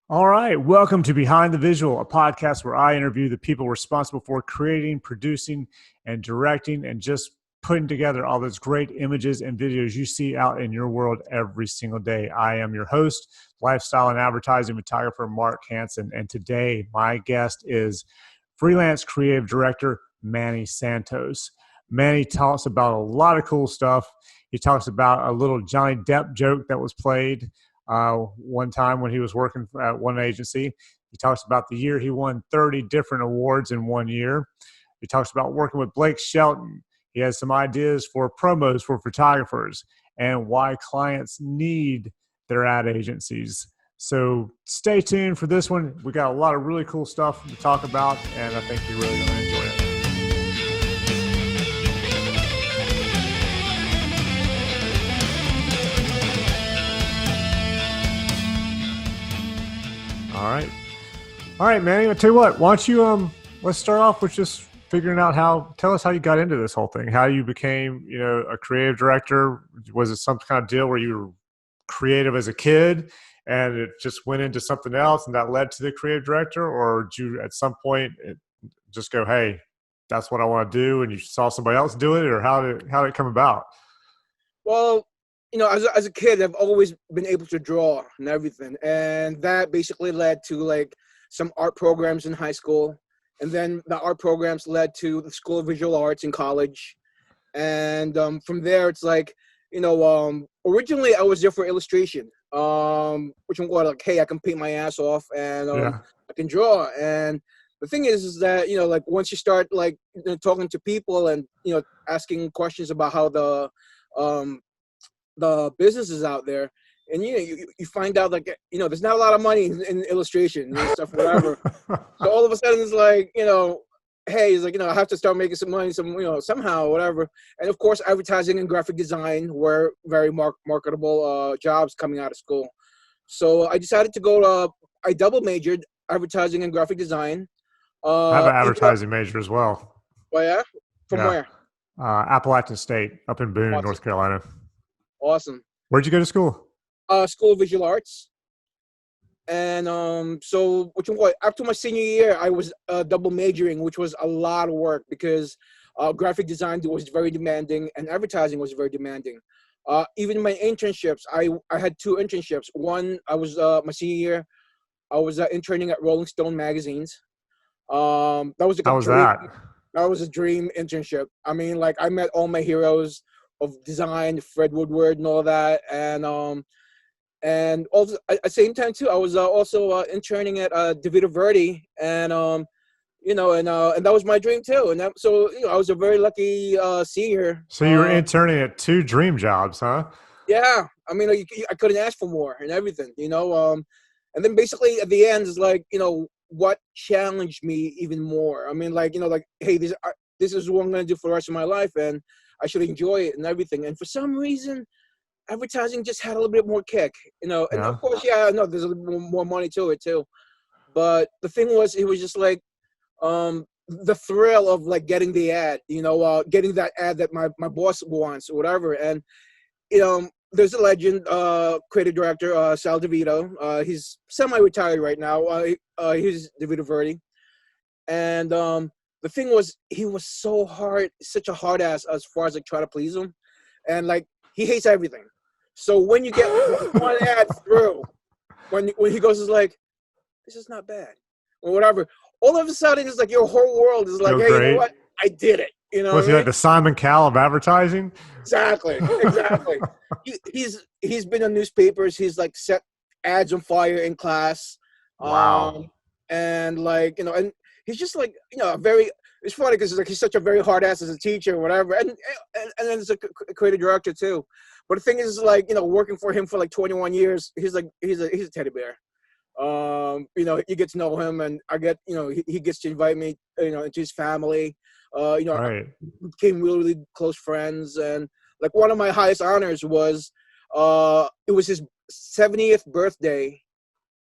All right. Welcome to Behind the Visual, a podcast where I interview the people responsible for creating, producing, and directing, and just putting together all those great images and videos you see out in your world every single day. I am your host, lifestyle and advertising photographer Mark Hansen, and today my guest is freelance creative director Manny Santos. Manny talks about a lot of cool stuff. He talks about a little Johnny Depp joke that was played one time when he was working at one agency. He talks about the year he won 30 different awards in one year. He talks about working with Blake Shelton. He has some ideas for promos for photographers and why clients need their ad agencies. So stay tuned for this one. We got a lot of really cool stuff to talk about, and I think you're really going to enjoy it. All right, Manny. I'll tell you what. Why don't you let's start off with just figuring out tell us how you got into this whole thing. How you became, a creative director. Was it some kind of deal where you were creative as a kid and it just went into something else and that led to the creative director, or did you at some point just go, hey, that's what I want to do, and you saw somebody else do it, or how did it come about? Well, as a kid, I've always been able to draw and everything, and that basically led to like some art programs in high school, and then the art programs led to the School of Visual Arts in college, and from there it's like, originally I was there for illustration, which I'm like, hey, I can paint my ass off and Yeah. I can draw, and the thing is that like once you start like talking to people and asking questions about how um the businesses out there, and you find out like there's not a lot of money in illustration and stuff, whatever. So all of a sudden it's like hey, it's like I have to start making some money, somehow, whatever. And of course, advertising and graphic design were very marketable jobs coming out of school. So I decided to go to I double majored advertising and graphic design. I have an Ended up, advertising major as well. well, yeah, from Yeah. where? Appalachian State up in Boone, Awesome, North Carolina. awesome. Where'd you go to school? School of Visual Arts. And so after my senior year, I was double majoring, which was a lot of work because graphic design was very demanding and advertising was very demanding. Even my internships, I had two internships. One, I was my senior year, I was interning at Rolling Stone magazines. That was a How was dream. that? That was a dream internship. I mean, like I met all my heroes of design, Fred Woodward, and all that, and also at the same time too, I was also interning at DeVita Verde, and and that was my dream too. And so I was a very lucky senior. So you were interning at two dream jobs, huh? Yeah, I mean, like, I couldn't ask for more and everything, and then basically at the end is like, what challenged me even more. I mean, like, like, hey, this is what I'm gonna do for the rest of my life, and I should enjoy it and everything. And for some reason, advertising just had a little bit more kick, and Yeah. of course, yeah, no, there's a little more money to it too. But the thing was, it was just like the thrill of like getting the ad, getting that ad that my boss wants or whatever. And there's a legend, creative director, Sal DeVito. He's semi-retired right now. He's DeVito Verde, and the thing was, he was such a hard ass as far as like trying to please him, and like he hates everything. So when you get one ad through, when he goes, is like, this is not bad or whatever. All of a sudden, it's like your whole world is like, Go hey, you know great. what? I did it. You know what Was I he mean? like the Simon Cowell of advertising? Exactly, exactly. He's been in newspapers. He's like set ads on fire in class, Wow. and like and he's just like very. It's funny because like he's such a very hard ass as a teacher or whatever, and then as a creative director too. But the thing is, like working for him for like 21 years, he's a teddy bear. You get to know him, and I get he gets to invite me into his family. I Right. became really, really close friends, and like one of my highest honors was it was his 70th birthday,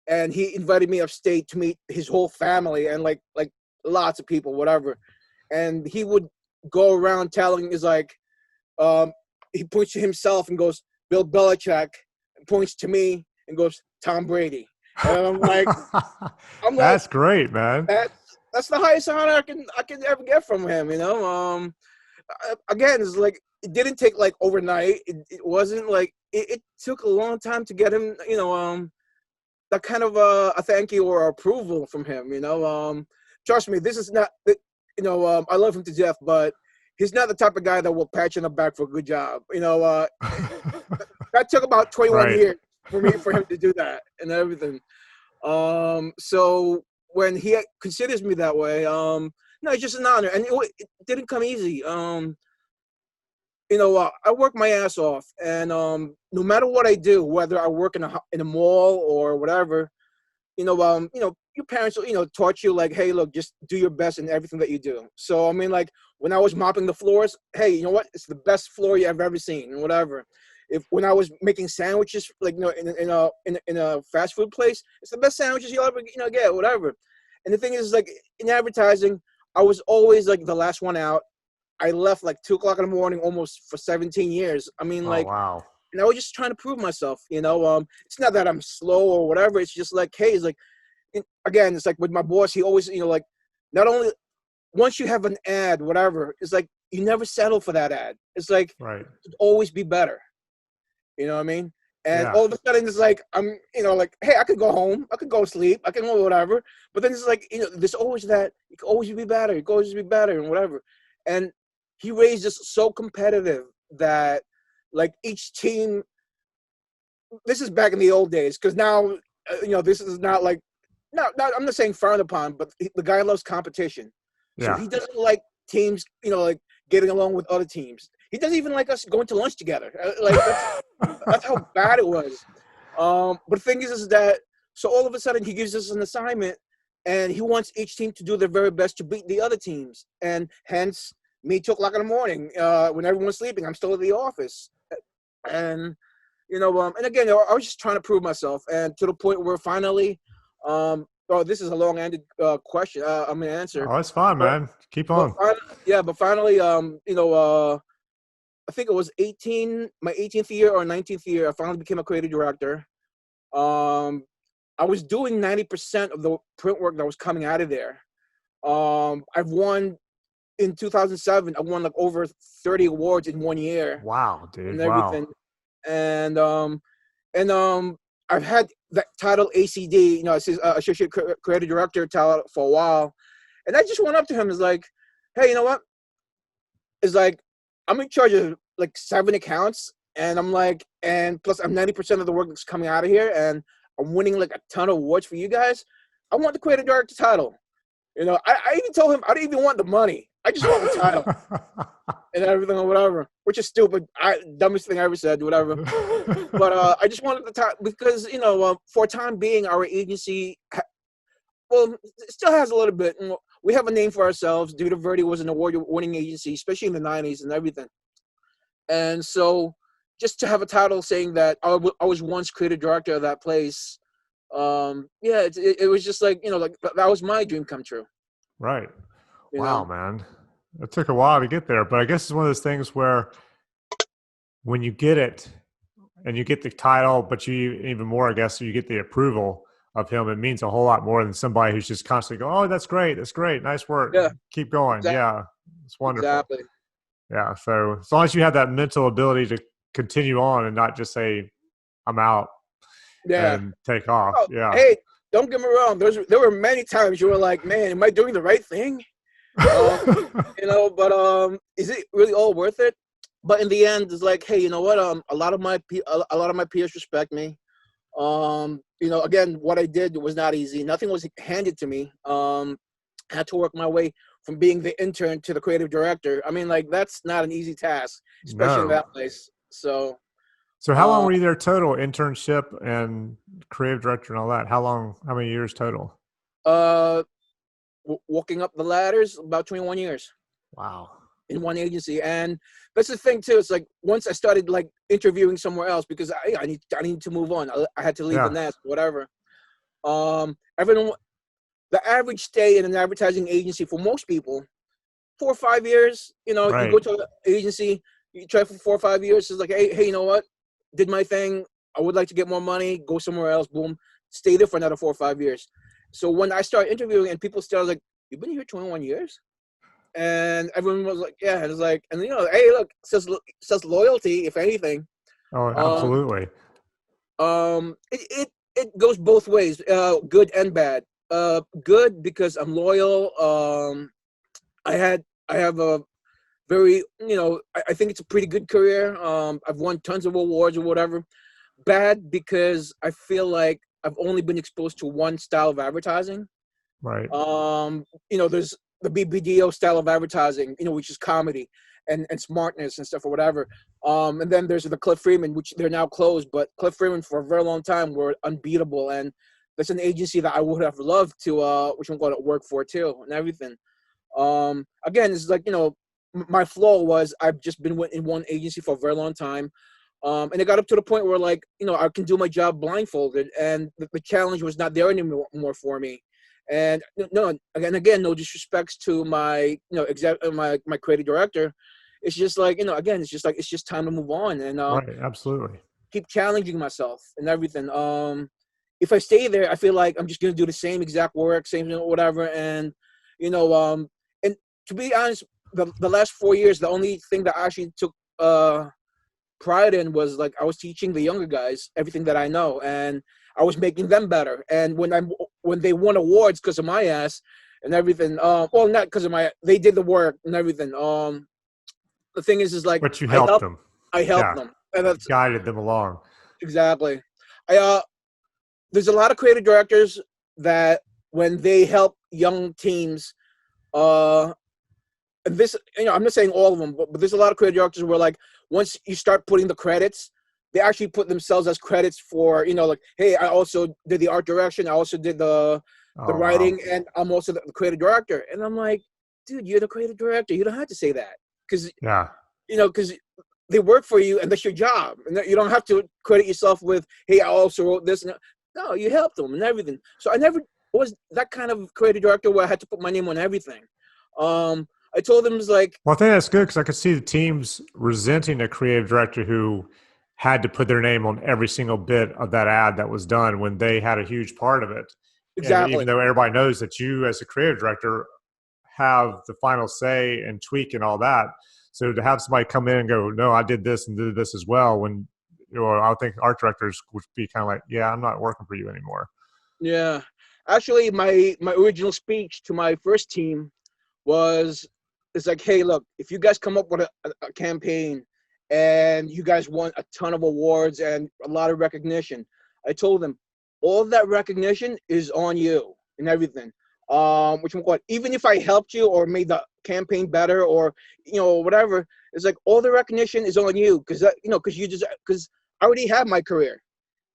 and he invited me upstate to meet his whole family and like lots of people, whatever. And he would go around telling is like he points to himself and goes Bill Belichick, and points to me and goes Tom Brady. And I'm like, That's great, man. that's the highest honor I can ever get from him. Again, it's like it didn't take like overnight. It wasn't like it took a long time to get him. That kind of a thank you or approval from him. Trust me, this is not. I love him to death, but he's not the type of guy that will pat you on the back for a good job. That took about 21 Right. years for him to do that and everything. So when he considers me that way, no, it's just an honor, and it didn't come easy. I work my ass off, and no matter what I do, whether I work in a mall or whatever, your parents, taught you like, hey, look, just do your best in everything that you do. So I mean, like when I was mopping the floors, hey, you know what? It's the best floor you have ever seen, and whatever. If when I was making sandwiches, like in a fast food place, it's the best sandwiches you'll ever get, whatever. And the thing is, like in advertising, I was always like the last one out. I left like 2 o'clock in the morning almost for 17 years. I mean, Oh like, wow. and I was just trying to prove myself. It's not that I'm slow or whatever. It's just like, hey, it's like, again, it's like with my boss. He always, like, not only once you have an ad, whatever, it's like you never settle for that ad. It's like Right. it'd always be better. You know what I mean? And Yeah. all of a sudden, it's like I'm, like, hey, I could go home, I could go sleep, I can go whatever. But then it's like, there's always that. You can always be better. You can always be better, and whatever. And he raised us so competitive that, like, each team. This is back in the old days, because now, this is not like, no, I'm not saying frowned upon, but the guy loves competition, so Yeah. he doesn't like teams, like getting along with other teams. He doesn't even like us going to lunch together. Like that's how bad it was. But the thing is that so all of a sudden he gives us an assignment, and he wants each team to do their very best to beat the other teams, and hence me 2 o'clock in the morning when everyone's sleeping, I'm still at the office, and and again, I was just trying to prove myself, and to the point where finally, oh, this is a long-ended question. I'm gonna answer, Oh, it's fine, but man. Keep on. but finally, I think it was my 18th year or 19th year, I finally became a creative director. I was doing 90% of the print work that was coming out of there. I've won in 2007. I won like over 30 awards in 1 year Wow, and dude. everything. Wow. And I've had that title ACD, it says Associate Creative Director title for a while. And I just went up to him and was like, hey, you know what? It's like, I'm in charge of like 7 accounts, and I'm like, and plus I'm 90% of the work that's coming out of here, and I'm winning like a ton of awards for you guys. I want the creative director title. I even told him I didn't even want the money. I just want the title and everything or whatever, which is stupid. Dumbest thing I ever said, whatever. But I just wanted the title because, for a time being, our agency, well, it still has a little bit. We have a name for ourselves. Duda Verde was an award-winning agency, especially in the 90s and everything. And so just to have a title saying that I was once creative director of that place, it was just like, like that was my dream come true. Right. You Wow, know? man. It took a while to get there, but I guess it's one of those things where when you get it and you get the title, but you even more, I guess, so you get the approval of him, it means a whole lot more than somebody who's just constantly going, oh, that's great. That's great. Nice work. Yeah, Keep going. exactly. Yeah. It's wonderful. Exactly. Yeah. So as long as you have that mental ability to continue on and not just say, I'm out Yeah. and take off. Oh, Yeah. hey, don't get me wrong. There were many times you were like, man, am I doing the right thing? But is it really all worth it? But in the end, it's like, hey, you know what? A lot of my peers respect me. Again, what I did was not easy. Nothing was handed to me. I had to work my way from being the intern to the creative director. I mean, like that's not an easy task, especially in No. that place. So, So how long uh, were you there total? Internship and creative director and all that? How long, how many years total? uh, walking up the ladders, about 21 years Wow. in one agency. And that's the thing too. It's like once I started like interviewing somewhere else because I need to move on. I had to leave the Yeah. nest, whatever. Everyone, the average stay in an advertising agency for most people, 4 or 5 years. You go Right. to an agency, you try for 4 or 5 years. It's like, hey, you know what? Did my thing. I would like to get more money. Go somewhere else. Boom. stay there for another 4 or 5 years. So when I started interviewing and people started like, "You've been here 21 years?" And everyone was like, "Yeah." And it's like, and hey, look, says loyalty, if anything. Oh, Um, absolutely. it goes both ways, good and bad. Good because I'm loyal. I have a very, I think it's a pretty good career. I've won tons of awards or whatever. Bad because I feel like I've only been exposed to one style of advertising. Right. There's the BBDO style of advertising, which is comedy and smartness and stuff or whatever. And then there's the Cliff Freeman, which they're now closed, but Cliff Freeman for a very long time were unbeatable. And that's an agency that I would have loved to, which I'm going to work for too and everything. Again, it's like, my flaw was I've just been in one agency for a very long time. And it got up to the point where, like, I can do my job blindfolded, and the challenge was not there anymore for me. And no, again, no disrespects to my, my creative director. It's just like, again, it's just time to move on and Right. Absolutely. keep challenging myself and everything. If I stay there, I feel like I'm just gonna do the same exact work, same whatever, and and to be honest, the last 4 years, the only thing that I actually took pride in was like I was teaching the younger guys everything that I know, and I was making them better. And when they won awards because of my ass and everything, well, not because of they did the work and everything. The thing is like But you helped them. I helped Yeah. them, and that's Guided them along. exactly. There's a lot of creative directors that when they help young teams, and this, I'm not saying all of them, but there's a lot of creative directors where, like, once you start putting the credits, they actually put themselves as credits for, like, hey, I also did the art direction, I also did the Oh, writing, wow. and I'm also the creative director. And I'm like, dude, you're the creative director. You don't have to say that because Yeah. because they work for you, and that's your job, and you don't have to credit yourself with, hey, I also wrote this. No, you helped them and everything. So I never was that kind of creative director where I had to put my name on everything. I told them, it's like, Well, I think that's good because I could see the teams resenting a creative director who had to put their name on every single bit of that ad that was done when they had a huge part of it. And exactly. even though everybody knows that you, as a creative director, have the final say and tweak and all that, so to have somebody come in and go, "No, I did this and did this as well," when I think art directors would be kind of like, "Yeah, I'm not working for you anymore." Yeah. Actually, my original speech to my first team was, it's like, hey, look, if you guys come up with a campaign and you guys won a ton of awards and a lot of recognition, I told them all of that recognition is on you and everything. Which one, even if I helped you or made the campaign better or whatever, it's like all the recognition is on you because because I already have my career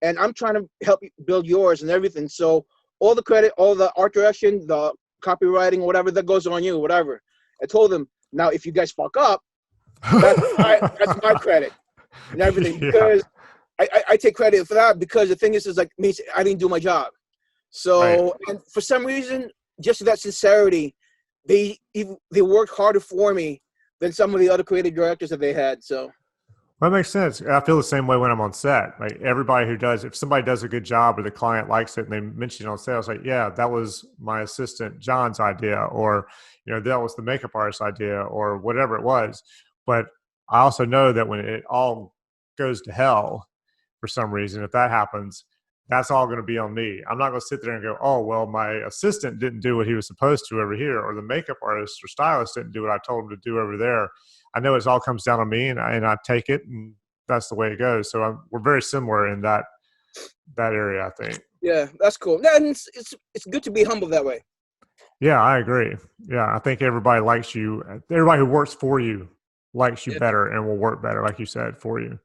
and I'm trying to help you build yours and everything. So all the credit, all the art direction, the copywriting, whatever, that goes on you, whatever. I told them, now if you guys fuck up, that's my credit and everything, Yeah. because I take credit for that, because the thing is like, means I didn't do my job. Right. So, and for some reason, just that sincerity, they worked harder for me than some of the other creative directors that they had. So Well, that makes sense. I feel the same way when I'm on set. Like everybody who does, if somebody does a good job or the client likes it and they mention it on set, I was like, yeah, that was my assistant John's idea, or that was the makeup artist's idea, or whatever it was. But I also know that when it all goes to hell for some reason, if that happens, that's all going to be on me. I'm not going to sit there and go, oh, well, my assistant didn't do what he was supposed to over here, or the makeup artist or stylist didn't do what I told him to do over there. I know it all comes down on me, and I take it, and that's the way it goes. So we're very similar in that area, I think. yeah, that's cool. And it's good to be humble that way. Yeah, I agree. Yeah, I think everybody likes you. Everybody who works for you likes you Yeah. better and will work better, like you said, for you.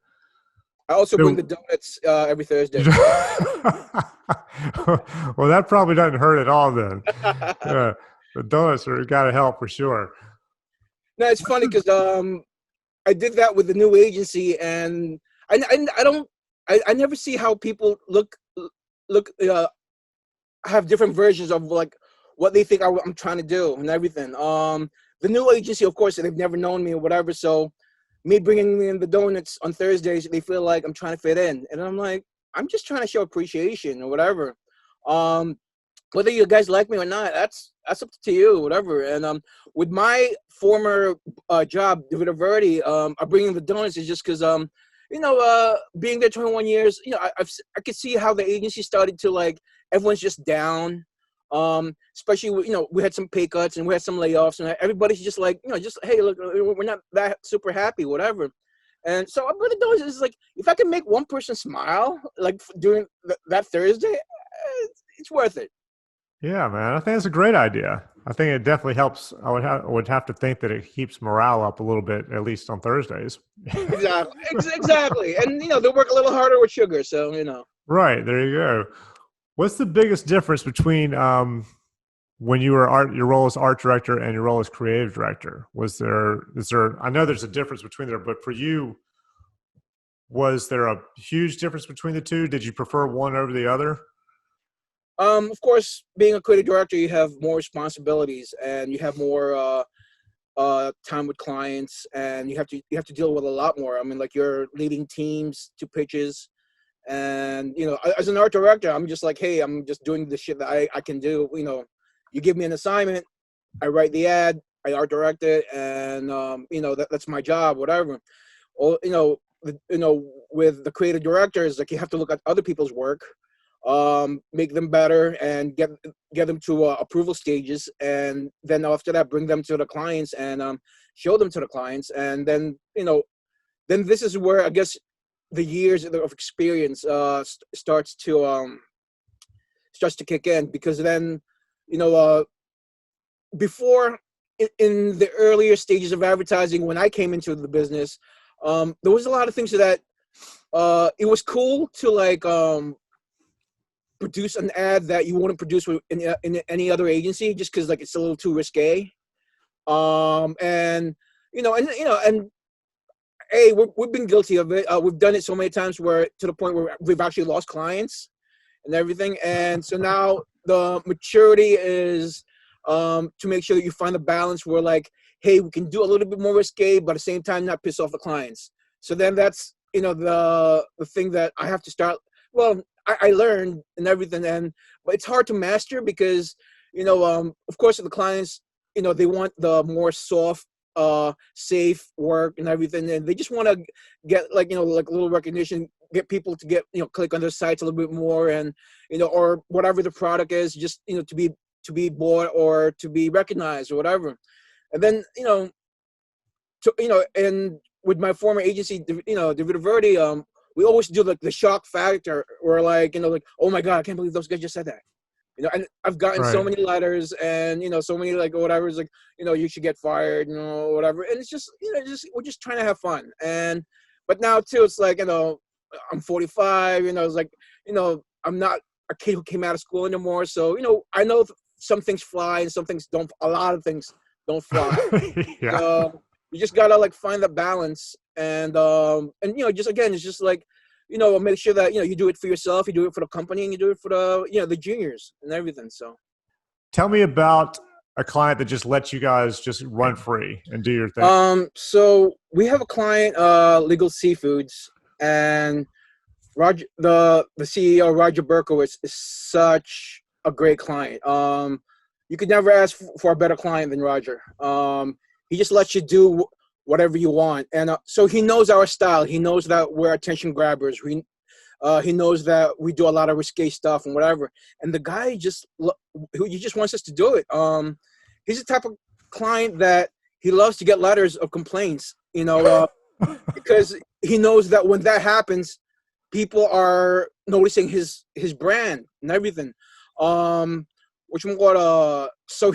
I also bring the So, donuts every Thursday. well, that probably doesn't hurt at all then. The donuts are got to help for sure. No, it's funny because I did that with the new agency, and I don't I never see how people look have different versions of like what they think I'm trying to do and everything. The new agency, of course, they've never known me or whatever, so me bringing in the donuts on Thursdays, they feel like I'm trying to fit in, and I'm like, I'm just trying to show appreciation or whatever. Whether you guys like me or not, that's up to you, whatever. And with my former job, Vita Verde, I'm bringing the donuts is just because being there 21 years, I could see how the agency started to like everyone's just down. Especially we had some pay cuts and we had some layoffs and everybody's just like just hey look, we're not that super happy, whatever. And so I'm gonna do is like if I can make one person smile like during that Thursday, it's worth it. Yeah, man. I think that's a great idea. I think it definitely helps. I would have to think that it keeps morale up a little bit, at least on Thursdays. Exactly, exactly. And they work a little harder with sugar, so Right, there you go. What's the biggest difference between when you were your role as art director and your role as creative director? Is there I know there's a difference between there, but for you, was there a huge difference between the two? Did you prefer one over the other? Of course, being a creative director, you have more responsibilities and you have more time with clients, and you have to deal with a lot more. I mean, like you're leading teams to pitches, and as an art director, I'm just like, hey, I'm just doing the shit that I can do. You give me an assignment, I write the ad, I art direct it, and that's my job, whatever. Or with the creative directors, like you have to look at other people's work, make them better, and get them to approval stages, and then after that, bring them to the clients and show them to the clients, and then this is where I guess the years of experience starts to kick in, because then you know before in the earlier stages of advertising when I came into the business, there was a lot of things that it was cool to like produce an ad that you wouldn't produce in any other agency, just because like it's a little too risque. And and hey, we've been guilty of it. We've done it so many times where to the point where we've actually lost clients and everything. And so now the maturity is to make sure that you find a balance where like, hey, we can do a little bit more risque, but at the same time not piss off the clients. So then that's the thing that I have to start. Well, I learned and everything, but it's hard to master because of course the clients they want the more soft safe work and everything, and they just want to get like like a little recognition, get people to get click on their sites a little bit more, and or whatever the product is, just to be bought or to be recognized or whatever. And then and with my former agency, David Verde, we always do like the shock factor, or like like, oh my god, I can't believe those guys just said that. And I've gotten so Right. many letters and so many like whatever is like you should get fired, whatever. And it's just just we're just trying to have fun. And but now too, it's like I'm 45. It's like I'm not a kid who came out of school anymore. So I know some things fly and some things don't. A lot of things don't fly. Yeah. So you just gotta like find the balance, and just again, it's just like make sure that you do it for yourself, you do it for the company, and you do it for the juniors and everything. So Tell me about a client that just lets you guys just run free and do your thing. so we have a client, Legal Seafoods, and Roger, the CEO, Roger Berkowitz, is such a great client. You could never ask for a better client than Roger. He just lets you do whatever you want, and so he knows our style. He knows that we're attention grabbers. He knows that we do a lot of risque stuff and whatever. And the guy he just wants us to do it. He's the type of client that he loves to get letters of complaints. Because he knows that when that happens, people are noticing his brand and everything. Which one? So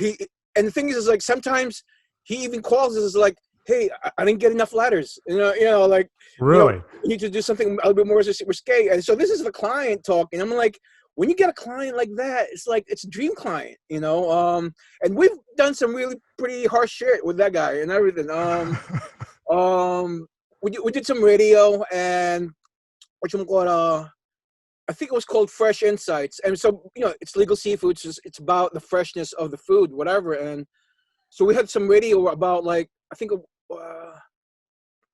and the thing is like sometimes he even calls us like, hey, I didn't get enough letters. Like Really? you need to do something a little bit more risque. And so this is the client talking. I'm like, when you get a client like that, it's like it's a dream client, And we've done some really pretty harsh shit with that guy and everything. We did some radio, and I think it was called Fresh Insights. And so it's Legal Seafoods. It's about the freshness of the food, whatever. And so we had some radio about like I think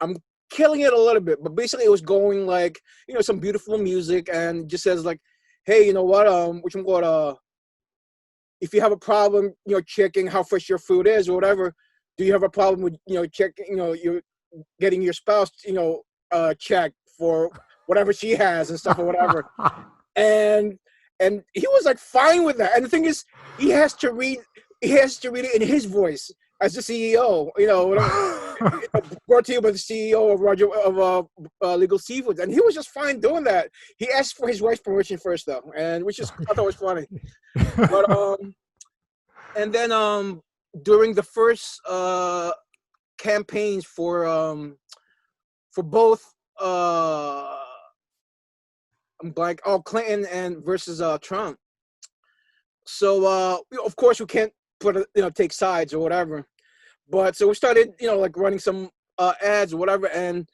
I'm killing it a little bit, but basically it was going like some beautiful music, and just says like, hey, you know what, which one called if you have a problem, checking how fresh your food is or whatever, do you have a problem with, checking, you getting your spouse, checked for whatever she has and stuff or whatever. And he was like fine with that. And the thing is, he has to read it in his voice as the CEO, whatever, brought to you by the CEO of Roger of Legal Seafoods, and he was just fine doing that. He asked for his wife's permission first, though, and which is I thought was funny. But and then during the first campaigns for both I'm blank. Oh, Clinton and versus Trump. So of course we can't take sides or whatever. But so we started like running some ads or whatever, and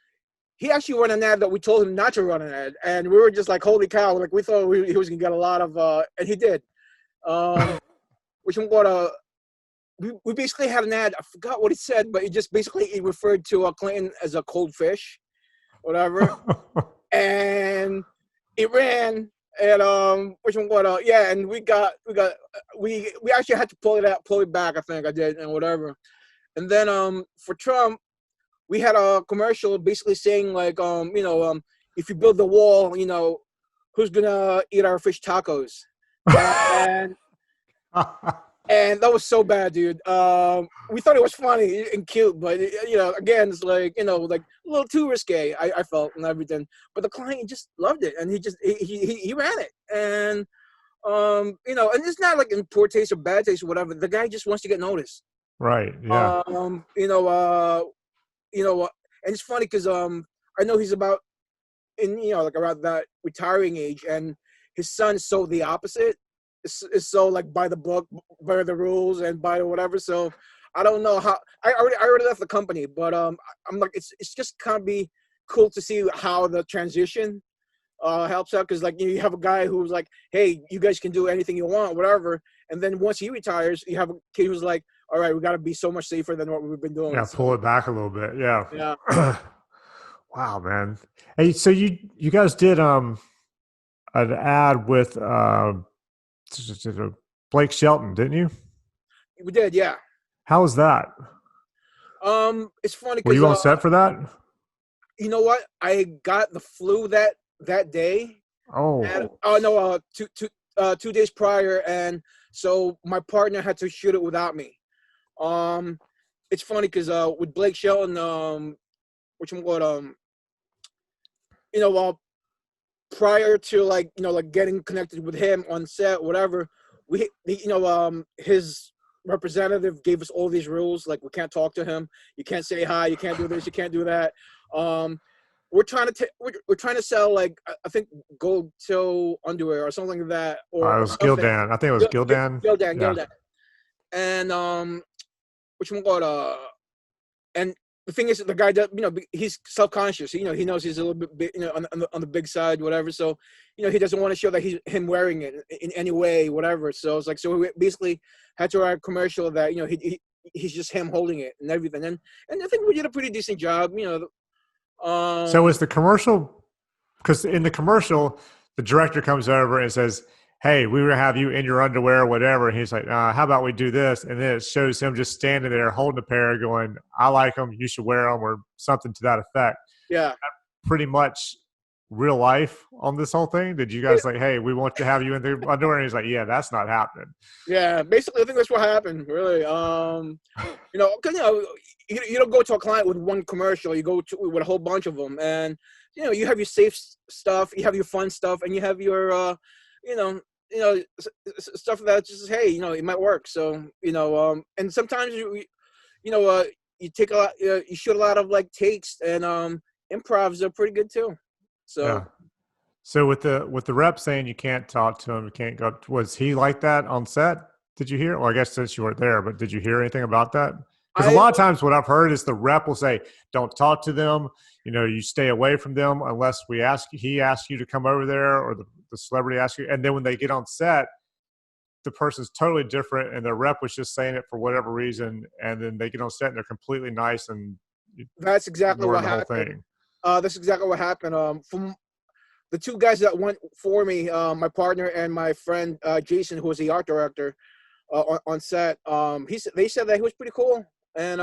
he actually ran an ad that we told him not to run an ad, and we were just like, holy cow! Like we thought he was gonna get a lot of, and he did. Which one got we basically had an ad. I forgot what it said, but it referred to Clinton as a cold fish, whatever, and it ran. And which one got yeah, and we actually had to pull it back. I think I did, and whatever. And then for Trump, we had a commercial basically saying like if you build the wall, who's gonna eat our fish tacos? And and that was so bad, dude. We thought it was funny and cute, but again, it's like like a little too risque. I felt and everything, but the client just loved it, and he ran it, and and it's not like in poor taste or bad taste or whatever. The guy just wants to get noticed. Right. Yeah. And it's funny because I know he's about like around that retiring age, and his son is so the opposite. Is so like by the book, by the rules, and by whatever. So I don't know how. I already left the company, but I'm like it's just kind of be cool to see how the transition helps out, because like you have a guy who's like, hey, you guys can do anything you want, whatever, and then once he retires, you have a kid who's like, all right, we got to be so much safer than what we've been doing. Yeah. So, Pull it back a little bit. Yeah. yeah. Wow, man. Hey, so you guys did an ad with Blake Shelton, didn't you? We did, yeah. How was that? It's funny Were because you on set for that? you know what? I got the flu that day. Oh, And no, 2 days prior, and so my partner had to shoot it without me. It's funny because with Blake Shelton, which one got prior to like getting connected with him on set, whatever, his representative gave us all these rules, like we can't talk to him, you can't say hi, you can't do this, you can't do that. We're trying to sell like I think gold toe underwear or something like that, it or was something. Gildan. I think it was Gildan. Gildan. And which one got and the thing is, the guy does, he's self-conscious. He knows he's a little bit, on the big side, whatever. So, he doesn't want to show that he's him wearing it in any way, whatever. So it's like, so we basically had to write a commercial that, he's just him holding it and everything. And I think we did a pretty decent job, So was the commercial, because in the commercial, the director comes over and says, hey, we were going to have you in your underwear or whatever. And he's like, how about we do this? And then it shows him just standing there holding a pair going, I like them, you should wear them, or something to that effect. Yeah. Pretty much real life on this whole thing. Did you guys like, hey, we want to have you in the underwear? And he's like, yeah, that's not happening. Yeah, basically I think that's what happened, really. Because you don't go to a client with one commercial, you go to with a whole bunch of them, and you have your safe stuff, you have your fun stuff, and you have your stuff that just, hey, it might work. So and sometimes you take a lot, you shoot a lot of like takes, and improvs are pretty good too. So yeah. So with the rep saying you can't talk to him, you can't go, was he like that on set? Did you hear? Well, I guess since you weren't there, but did you hear anything about that? Because a lot of times what I've heard is the rep will say, don't talk to them. You stay away from them unless he asks you to come over there, or the celebrity asks you. And then when they get on set, the person's totally different, and the rep was just saying it for whatever reason. And then they get on set and they're completely nice, and that's exactly what happened. That's exactly what happened. the two guys that went for me, my partner and my friend Jason, who was the art director on set, they said that he was pretty cool, and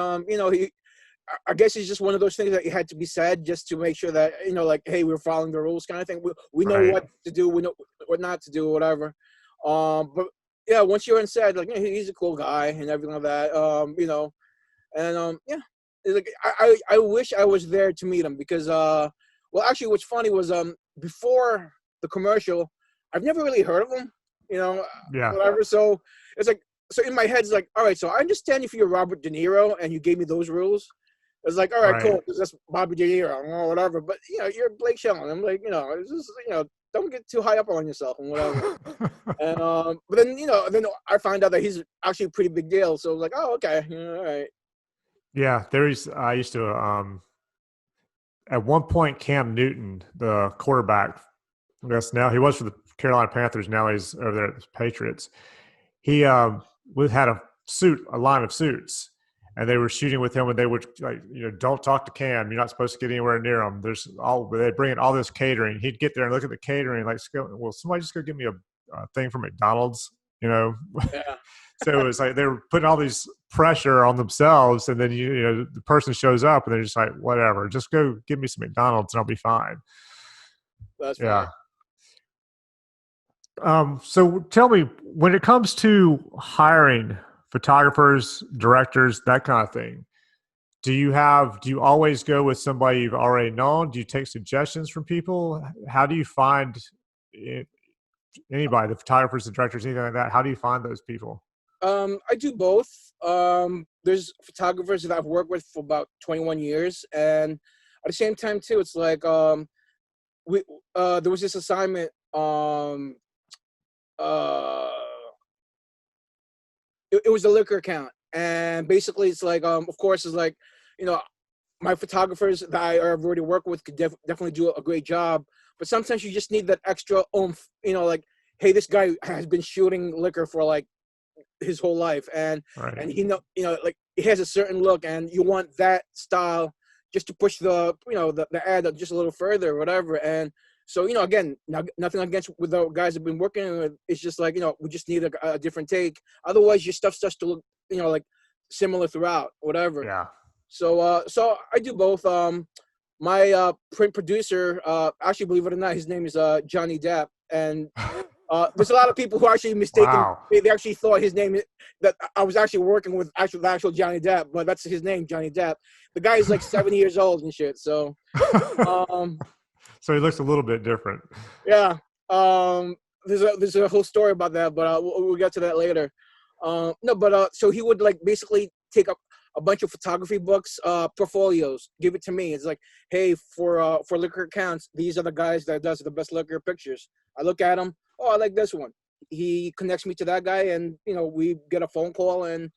I guess it's just one of those things that you had to be said just to make sure that like, hey, we're following the rules, kind of thing. We know Right. what to do, we know what not to do, whatever. But yeah, once you're inside, like, he's a cool guy and everything like that. And yeah, it's like I wish I was there to meet him because well, actually, what's funny was before the commercial, I've never really heard of him, Yeah. whatever. So it's like, so in my head, it's like, all right, so I understand if you're Robert De Niro and you gave me those rules. It's like, all right, Right. cool, 'cause that's Bobby De Niro or whatever. But you're Blake Shelton. I'm like, it's just, don't get too high up on yourself and whatever. And but then I find out that he's actually a pretty big deal. So I was like, oh, okay, all right. Yeah. I used to, at one point, Cam Newton, the quarterback, I guess now he was for the Carolina Panthers. Now he's over there at the Patriots. He we had a line of suits, and they were shooting with him, and they would like, don't talk to Cam. You're not supposed to get anywhere near him. They bring in all this catering. He'd get there and look at the catering, like, well, somebody just go give me a thing from McDonald's, Yeah. So it was like they were putting all these pressure on themselves, and then the person shows up, and they're just like, whatever, just go give me some McDonald's, and I'll be fine. That's Yeah. fine. So tell me, when it comes to hiring photographers, directors, that kind of thing, do you always go with somebody you've already known? Do you take suggestions from people? How do you find anybody, the photographers, the directors, anything like that? How do you find those people? I do both. There's photographers that I've worked with for about 21 years, and at the same time too, it's like we there was this assignment. Uh, it was a liquor account, and basically it's like, of course, it's like, you know, my photographers that I have already worked with could definitely do a great job, but sometimes you just need that extra oomph. Like, hey, this guy has been shooting liquor for like his whole life, and Right. like, he has a certain look, and you want that style just to push the ad just a little further or whatever. And so, again, nothing against with the guys I've been working with. It's just like, we just need a different take. Otherwise your stuff starts to look like similar throughout, whatever. Yeah. So I do both. My print producer, actually, believe it or not, his name is Johnny Depp, and there's a lot of people who actually mistaken. Wow. They actually thought his name, that I was actually working with the actual Johnny Depp, but that's his name, Johnny Depp. The guy is like 70 years old and shit. So, um, So he looks a little bit different. yeah. There's a whole story about that, but we'll get to that later. No, but so he would like basically take up a bunch of photography books, portfolios, give it to me. It's like, hey, for liquor accounts, these are the guys that does the best liquor pictures. I look at them. Oh, I like this one. He connects me to that guy, and we get a phone call, and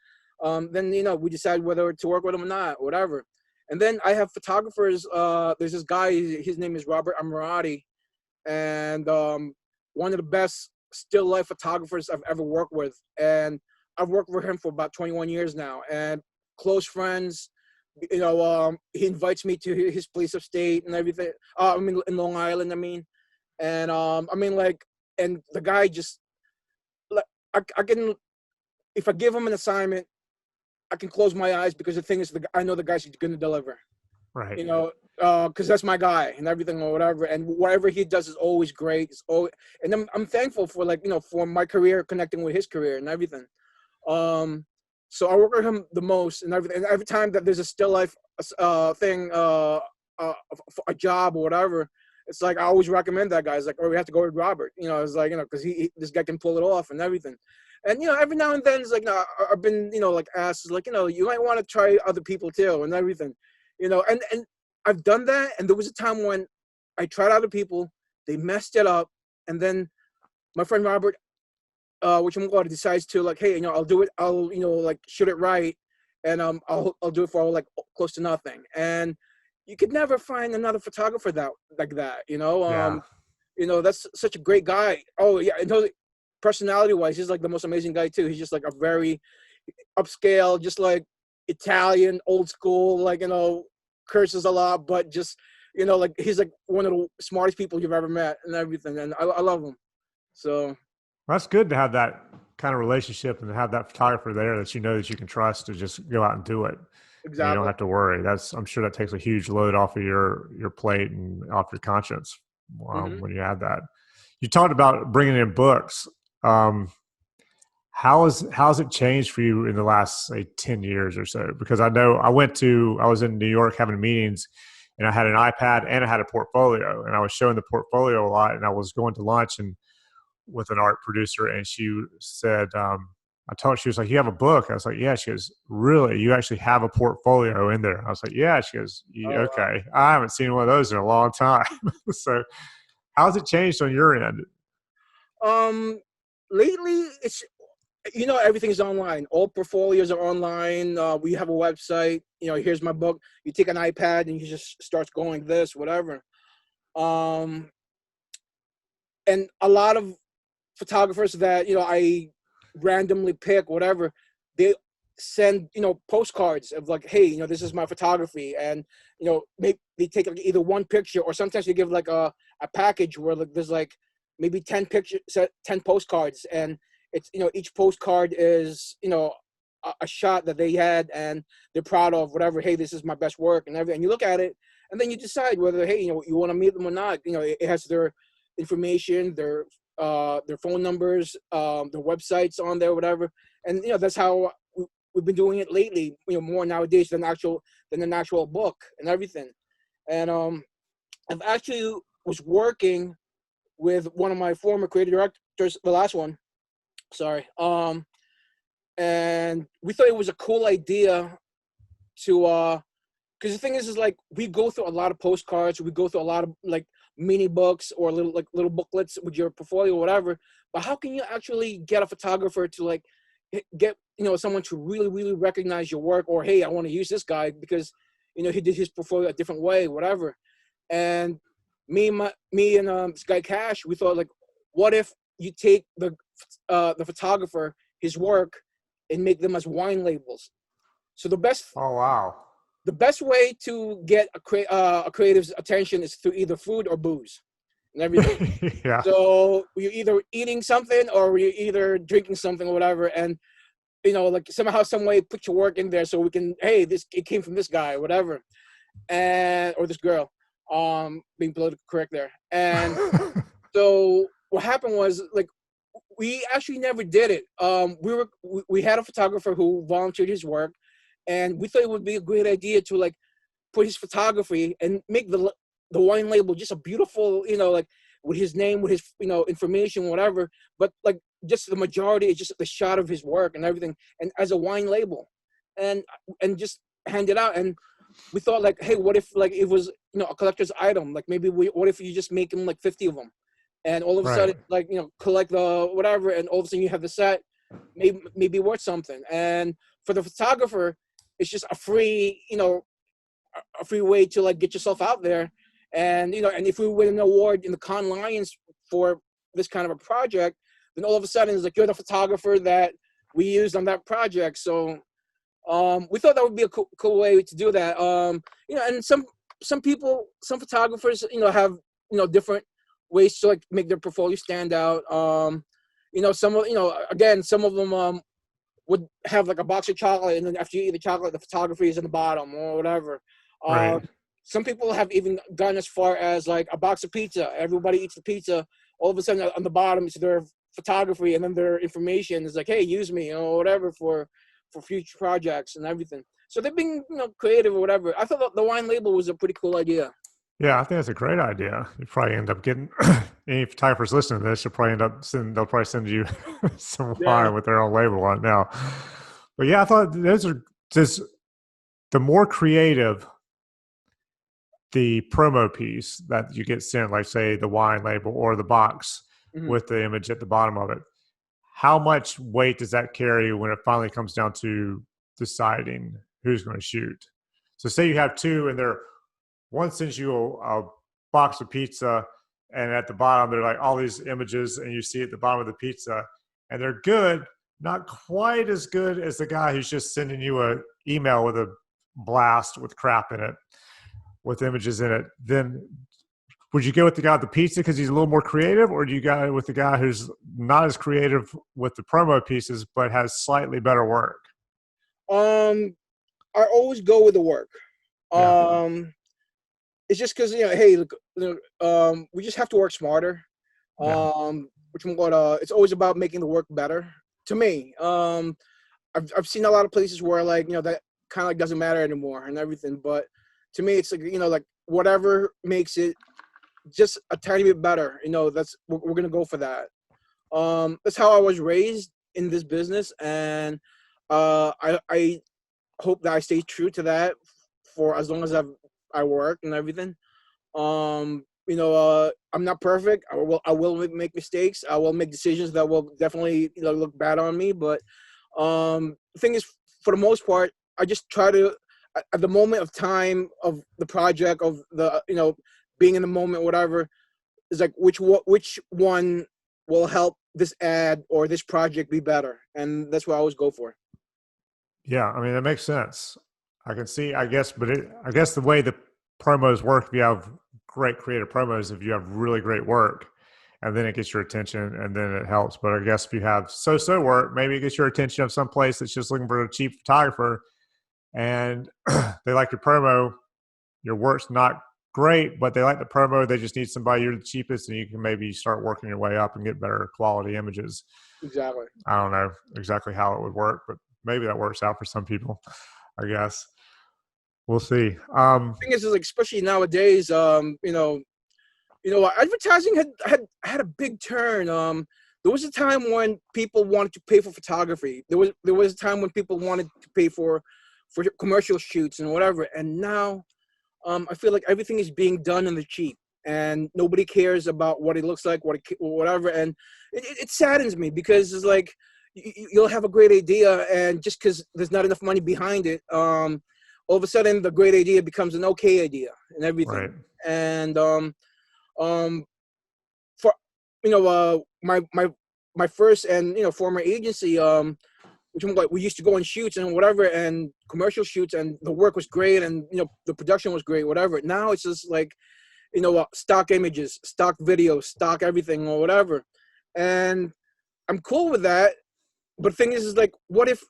then we decide whether to work with him or not, whatever. And then I have photographers. There's this guy. His name is Robert Amirati, and one of the best still life photographers I've ever worked with. And I've worked with him for about 21 years now, and close friends. He invites me to his place of state and everything. I mean, in Long Island. I mean, and like, and the guy just, like, I can, if I give him an assignment, I can close my eyes, because the thing is, I know the guy's going to deliver. Right. Because that's my guy and everything or whatever, and whatever he does is always great. And I'm thankful for, like, for my career connecting with his career and everything. So I work with him the most and everything. And every time that there's a still life thing, a job or whatever, it's like I always recommend that guy. It's like, oh, we have to go with Robert. It's like, because this guy can pull it off and everything. And every now and then it's like, I've been like asked, like, you might want to try other people too and everything, and I've done that. And there was a time when I tried other people, they messed it up, and then my friend Robert, which I'm going to decides to, like, hey, I'll do it. I'll like shoot it right, and I'll do it for like close to nothing. And you could never find another photographer that like that. Yeah. That's such a great guy. Oh yeah, personality wise, he's like the most amazing guy too. He's just like a very upscale, just like Italian, old school, like, curses a lot, but just like he's like one of the smartest people you've ever met and everything, and I love him. So That's good to have that kind of relationship and to have that photographer there that you know that you can trust to just go out and do it. And you don't exactly. have to worry. I'm sure that takes a huge load off of your plate and off your conscience Hmm. when you have that. You talked about bringing in books. Um, how's it changed for you in the last say 10 years or so? Because I know I was in New York having meetings and I had an iPad and I had a portfolio and I was showing the portfolio a lot and I was going to lunch and with an art producer and she said, I told her, she was like, you have a book? I was like, yeah. She goes, really? You actually have a portfolio in there? I was like, yeah. She goes, Oh wow. okay. I haven't seen one of those in a long time. So how's it changed on your end? Lately it's everything's online. All portfolios are online. We have a website. Here's my book. You take an iPad and you just starts going this whatever. Um, and a lot of photographers that I randomly pick whatever, they send postcards of like, hey, this is my photography, and maybe they take like either one picture, or sometimes they give like a package where like there's like maybe 10 pictures, 10 postcards, and it's each postcard is a shot that they had and they're proud of whatever. Hey, this is my best work and everything. And you look at it and then you decide whether, hey, you want to meet them or not. It has their information, their phone numbers, their websites on there, whatever. And that's how we've been doing it lately. More nowadays than an actual book and everything. And I've actually was working with one of my former creative directors, the last one. Sorry. And we thought it was a cool idea to because the thing is like we go through a lot of postcards, we go through a lot of like mini books or little booklets with your portfolio or whatever, but how can you actually get a photographer to like get someone to really recognize your work, or hey, I want to use this guy because he did his portfolio a different way, whatever. And me and this guy Cash, we thought like, what if you take the photographer, his work, and make them as wine labels. So Oh, wow. the best way to get a creative's attention is through either food or booze and everything. Yeah. So you're either eating something or you're either drinking something or whatever, and like somehow, some way, put your work in there so we can, hey, this it came from this guy, whatever, and or this girl, being politically correct there. And so what happened was like we actually never did it. We had a photographer who volunteered his work, and we thought it would be a great idea to like put his photography and make the wine label just a beautiful, like with his name, with his information, whatever. But like just the majority is just the shot of his work and everything, and as a wine label, and just hand it out. And we thought like, hey, what if like it was a collector's item? Like maybe what if you just make him like 50 of them, and all of a Right. sudden like collect the whatever, and all of a sudden you have the set, maybe worth something. And for the photographer, it's just a free a free way to like get yourself out there. And and if we win an award in the Con Lions for this kind of a project, then all of a sudden it's like you're the photographer that we used on that project. So we thought that would be a cool way to do that. And some people, some photographers, have different ways to like make their portfolio stand out. Some of again, some of them would have like a box of chocolate, and then after you eat the chocolate, the photography is in the bottom or whatever. Um, Right. some people have even gone as far as like a box of pizza. Everybody eats the pizza. All of a sudden, on the bottom is their photography, and then their information is like, "Hey, use me," whatever for future projects and everything. So they're being creative or whatever. I thought the wine label was a pretty cool idea. Yeah, I think that's a great idea. You probably end up getting any photographers listening to this. You'll probably they'll probably send you some Yeah. wine with their own label on it now. But yeah, I thought those are just the more creative the promo piece that you get sent, like say the wine label or the box Hmm. with the image at the bottom of it. How much weight does that carry when it finally comes down to deciding who's going to shoot? So say you have two and they're one sends you a box of pizza and at the bottom they're like all these images and you see at the bottom of the pizza and they're good, not quite as good as the guy who's just sending you a email with a blast with crap in it. with images in it, then would you go with the guy with the pizza because he's a little more creative, or do you go with the guy who's not as creative with the promo pieces but has slightly better work? Um, I always go with the work. Yeah. It's just because hey, look, we just have to work smarter. Yeah. Which what it's always about making the work better. To me, I've seen a lot of places where like that kind of like doesn't matter anymore and everything. But to me, it's like like whatever makes it just a tiny bit better. That's we're gonna go for that. That's how I was raised in this business, and I hope that I stay true to that for as long as I work and everything. I'm not perfect. I will make mistakes. I will make decisions that will definitely look bad on me. But the thing is, for the most part, I just try to at the moment of time of the project of the being in the moment, whatever is like which one will help this ad or this project be better, and that's what I always go for. Yeah, I mean that makes sense. I can see, I guess, but I guess the way the promos work, if you have great creative promos, if you have really great work, and then it gets your attention, and then it helps. But I guess if you have so work, maybe it gets your attention of some place that's just looking for a cheap photographer, and they like your promo. Your work's not great, but they like the promo. They just need somebody. You're the cheapest, and you can maybe start working your way up and get better quality images. Exactly. I don't know exactly how it would work, but maybe that works out for some people. I guess we'll see. Thing is like especially nowadays, advertising had a big turn. There was a time when people wanted to pay for photography. There was a time when people wanted to pay for commercial shoots and whatever. And now, I feel like everything is being done in the cheap, and nobody cares about what it looks like, whatever. And it saddens me because it's like you'll have a great idea, and just because there's not enough money behind it, all of a sudden the great idea becomes an okay idea and Right. everything. And um, for my first and former agency, which was like we used to go on shoots and whatever and commercial shoots, and the work was great, and the production was great, whatever. Now it's just like stock images, stock videos, stock everything or whatever, and I'm cool with that. But the thing is like, what if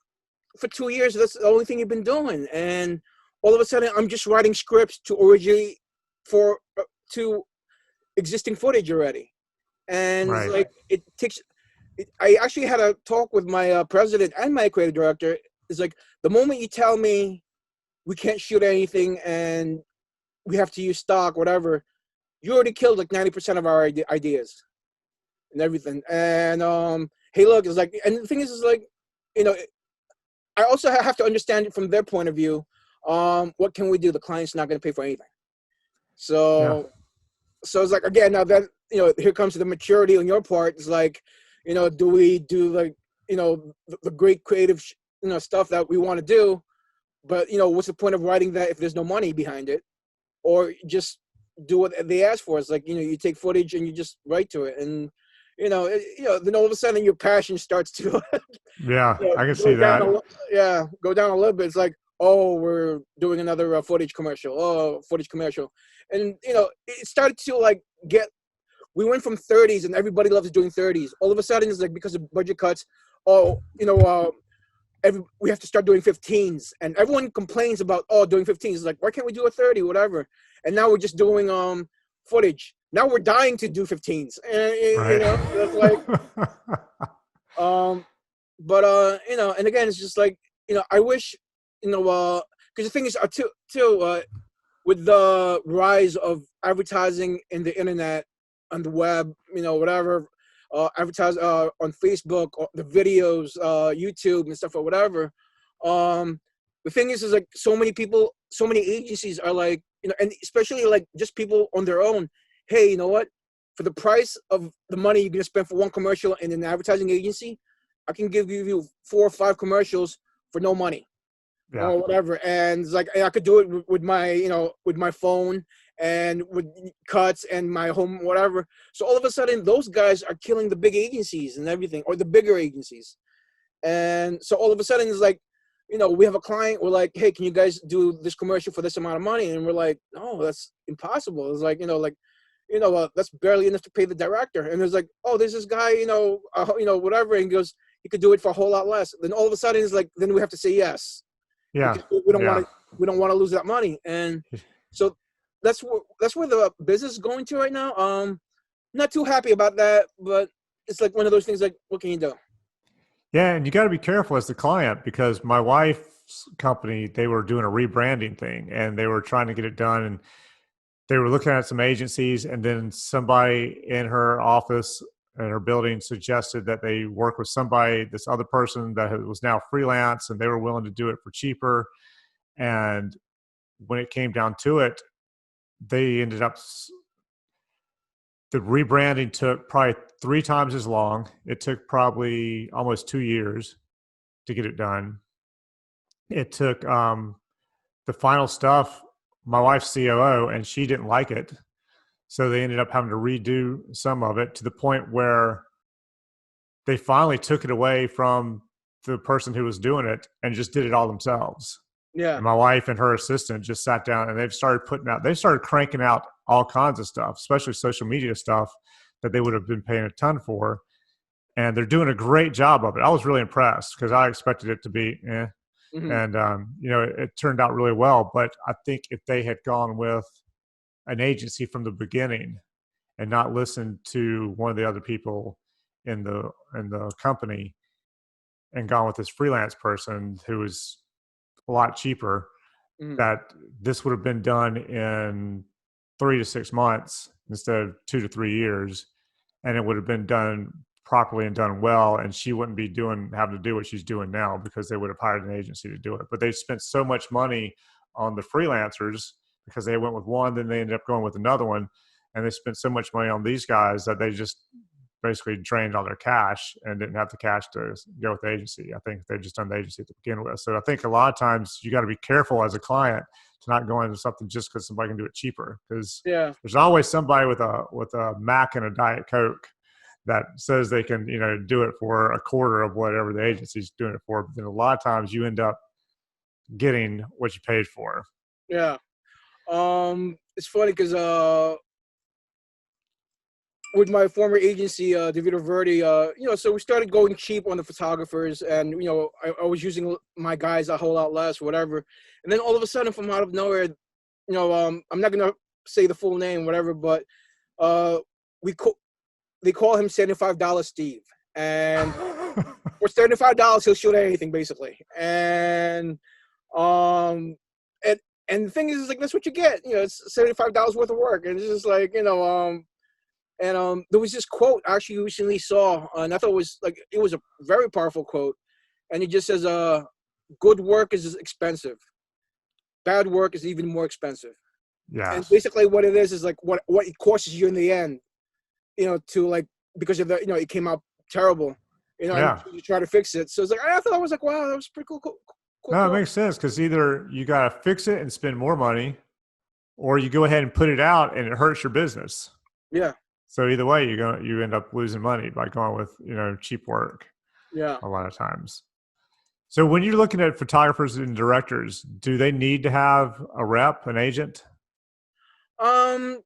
for 2 years that's the only thing you've been doing, and all of a sudden I'm just writing scripts to originally for to existing footage already, and it's Right. like it takes. I actually had a talk with my president and my creative director. It's like the moment you tell me we can't shoot anything and we have to use stock, whatever, you already killed like 90% of our ideas and everything. And hey, look, it's like, and the thing is like, you know, I also have to understand it from their point of view. What can we do? The client's not going to pay for anything. Yeah. So it's like, again, now that here comes the maturity on your part. It's like, do we do like the great creative stuff that we want to do, but what's the point of writing that if there's no money behind it? Or just do what they ask for. It's like you take footage and you just write to it, and then all of a sudden your passion starts to Yeah. I can go see down that. go down a little bit. It's like, oh, we're doing another footage commercial. Oh, footage commercial. And it started to like we went from 30s and everybody loves doing 30s. All of a sudden it's like, because of budget cuts, oh, we have to start doing 15s, and everyone complains about doing 15s. It's like, why can't we do a 30, whatever? And now we're just doing footage. Now we're dying to do 15s, and Right. it's like but and again, it's just like I wish because the thing is too with the rise of advertising in the internet, on the web, whatever, advertise on Facebook, or the videos, YouTube and stuff or whatever. The thing is like so many people, so many agencies are like, and especially like just people on their own. Hey, you know what? For the price of the money you're gonna spend for one commercial in an advertising agency, I can give you 4 or 5 commercials for no money Yeah. or whatever. And it's like, I could do it with my with my phone and with cuts and my home, whatever. So all of a sudden those guys are killing the big agencies and everything, or the bigger agencies. And so all of a sudden it's like we have a client. We're like, hey, can you guys do this commercial for this amount of money? And we're like, no, that's impossible. It's like, that's barely enough to pay the director. And there's like, oh, there's this guy, whatever. And he goes, he could do it for a whole lot less. Then all of a sudden, it's like, then we have to say yes Yeah. because we don't want Yeah. to, lose that money. And so that's where the business is going to right now. Not too happy about that, but it's like one of those things. Like, what can you do? Yeah, and you got to be careful as the client because my wife's company, they were doing a rebranding thing and they were trying to get it done. And they were looking at some agencies, and then somebody in her office in her building suggested that they work with somebody, this other person that was now freelance, and they were willing to do it for cheaper. And when it came down to it, they ended up, the rebranding took probably 3 times as long. It took probably almost 2 years to get it done. It took the final stuff, my wife's COO, and she didn't like it. So they ended up having to redo some of it to the point where they finally took it away from the person who was doing it and just did it all themselves. Yeah. And my wife and her assistant just sat down and they started cranking out all kinds of stuff, especially social media stuff that they would have been paying a ton for. And they're doing a great job of it. I was really impressed because I expected it to be, Mm-hmm. and it turned out really well. But I think if they had gone with an agency from the beginning and not listened to one of the other people in the company and gone with this freelance person who was a lot cheaper, Mm-hmm. that this would have been done in 3 to 6 months instead of 2 to 3 years, and it would have been done properly and done well, and she wouldn't be having to do what she's doing now because they would have hired an agency to do it. But they spent so much money on the freelancers because they went with one, then they ended up going with another one, and they spent so much money on these guys that they just basically drained all their cash and didn't have the cash to go with the agency. I think they just done the agency to begin with. So I think a lot of times you got to be careful as a client to not go into something just because somebody can do it cheaper, because Yeah. there's always somebody with a Mac and a Diet Coke that says they can do it for a quarter of whatever the agency's doing it for. But then a lot of times you end up getting what you paid for. Yeah. It's funny because with my former agency, DeVito Verde, so we started going cheap on the photographers, and I was using my guys a whole lot less, whatever. And then all of a sudden, from out of nowhere, I'm not gonna say the full name, whatever, but they call him $75 Steve, and for $75 he'll shoot anything basically. And um, and the thing is like that's what you get. It's $75 worth of work, and it's just like And there was this quote I actually recently saw, and I thought it was a very powerful quote. And it just says, "Good work is expensive. Bad work is even more expensive." And Yes. basically, what it is like what it costs you in the end, to like because of the it came out terrible, and Yeah. you try to fix it. So it's like I thought I was like, wow, that was pretty cool. Cool No, it quote. makes sense because either you got to fix it and spend more money, or you go ahead and put it out and it hurts your business. Yeah, So either way, you end up losing money by going with cheap work yeah. a lot of times. So when you're looking at photographers and directors, do they need to have a rep, an agent? Um,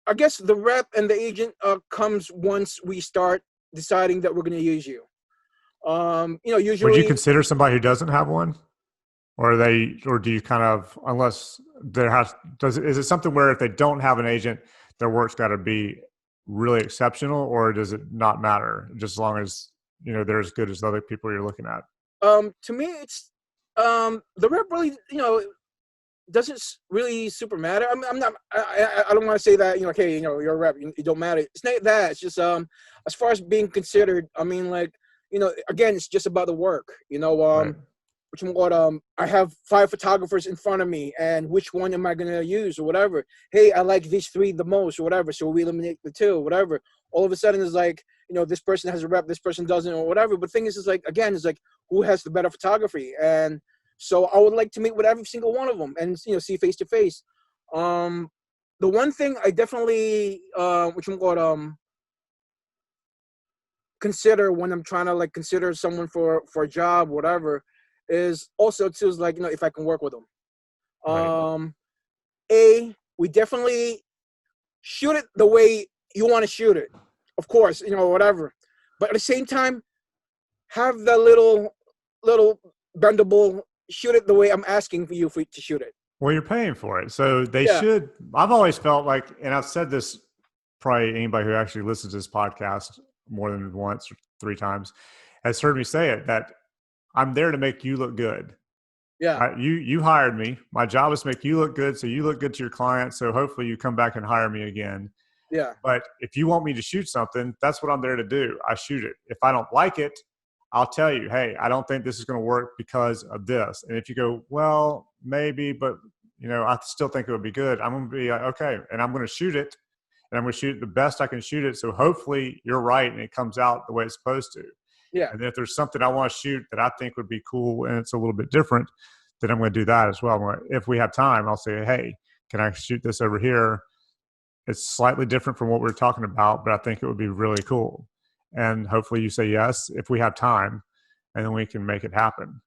I guess the rep and the agent comes once we start deciding that we're going to use you. Would you Usually, consider somebody who doesn't have one, or do you kind of, unless is it something where if they don't have an agent, their work's got to be really exceptional, or does it not matter just as long as they're as good as the other people you're looking at? to me, it's the rep really, doesn't really super matter. I'm not. I don't want to say that like, hey, you're a rep, you don't matter. It's not that. It's just as far as being considered. I mean, like, again, it's just about the work. Right. I have 5 photographers in front of me, and which one am I gonna use or whatever? Hey, I like these 3 the most or whatever, so we eliminate the 2, whatever. All of a sudden, it's like this person has a rep, this person doesn't, or whatever. But the thing is like again, it's like who has the better photography, and so I would like to meet with every single one of them and see face to face. The one thing I definitely consider when I'm trying to like consider someone for a job, whatever, is also too is like, if I can work with them. Right. We definitely shoot it the way you want to shoot it, of course, whatever. But at the same time, have the little bendable, shoot it the way I'm asking for you to shoot it. Well, you're paying for it. So they Yeah, should. I've always felt like, and I've said this, probably anybody who actually listens to this podcast more than once or three times has heard me say it, that I'm there to make you look good. yeah, You hired me. My job is to make you look good, so you look good to your client. So hopefully you come back and hire me again. yeah, But if you want me to shoot something, that's what I'm there to do. I shoot it. If I don't like it, I'll tell you, hey, I don't think this is going to work because of this. And if you go, well, maybe, but I still think it would be good, I'm going to be like, okay, and I'm going to shoot it, and I'm going to shoot it the best I can shoot it. So hopefully you're right and it comes out the way it's supposed to. yeah, And if there's something I want to shoot that I think would be cool and it's a little bit different, then I'm going to do that as well. If we have time, I'll say, hey, can I shoot this over here? It's slightly different from what we were talking about, but I think it would be really cool. And hopefully you say yes if we have time, and then we can make it happen.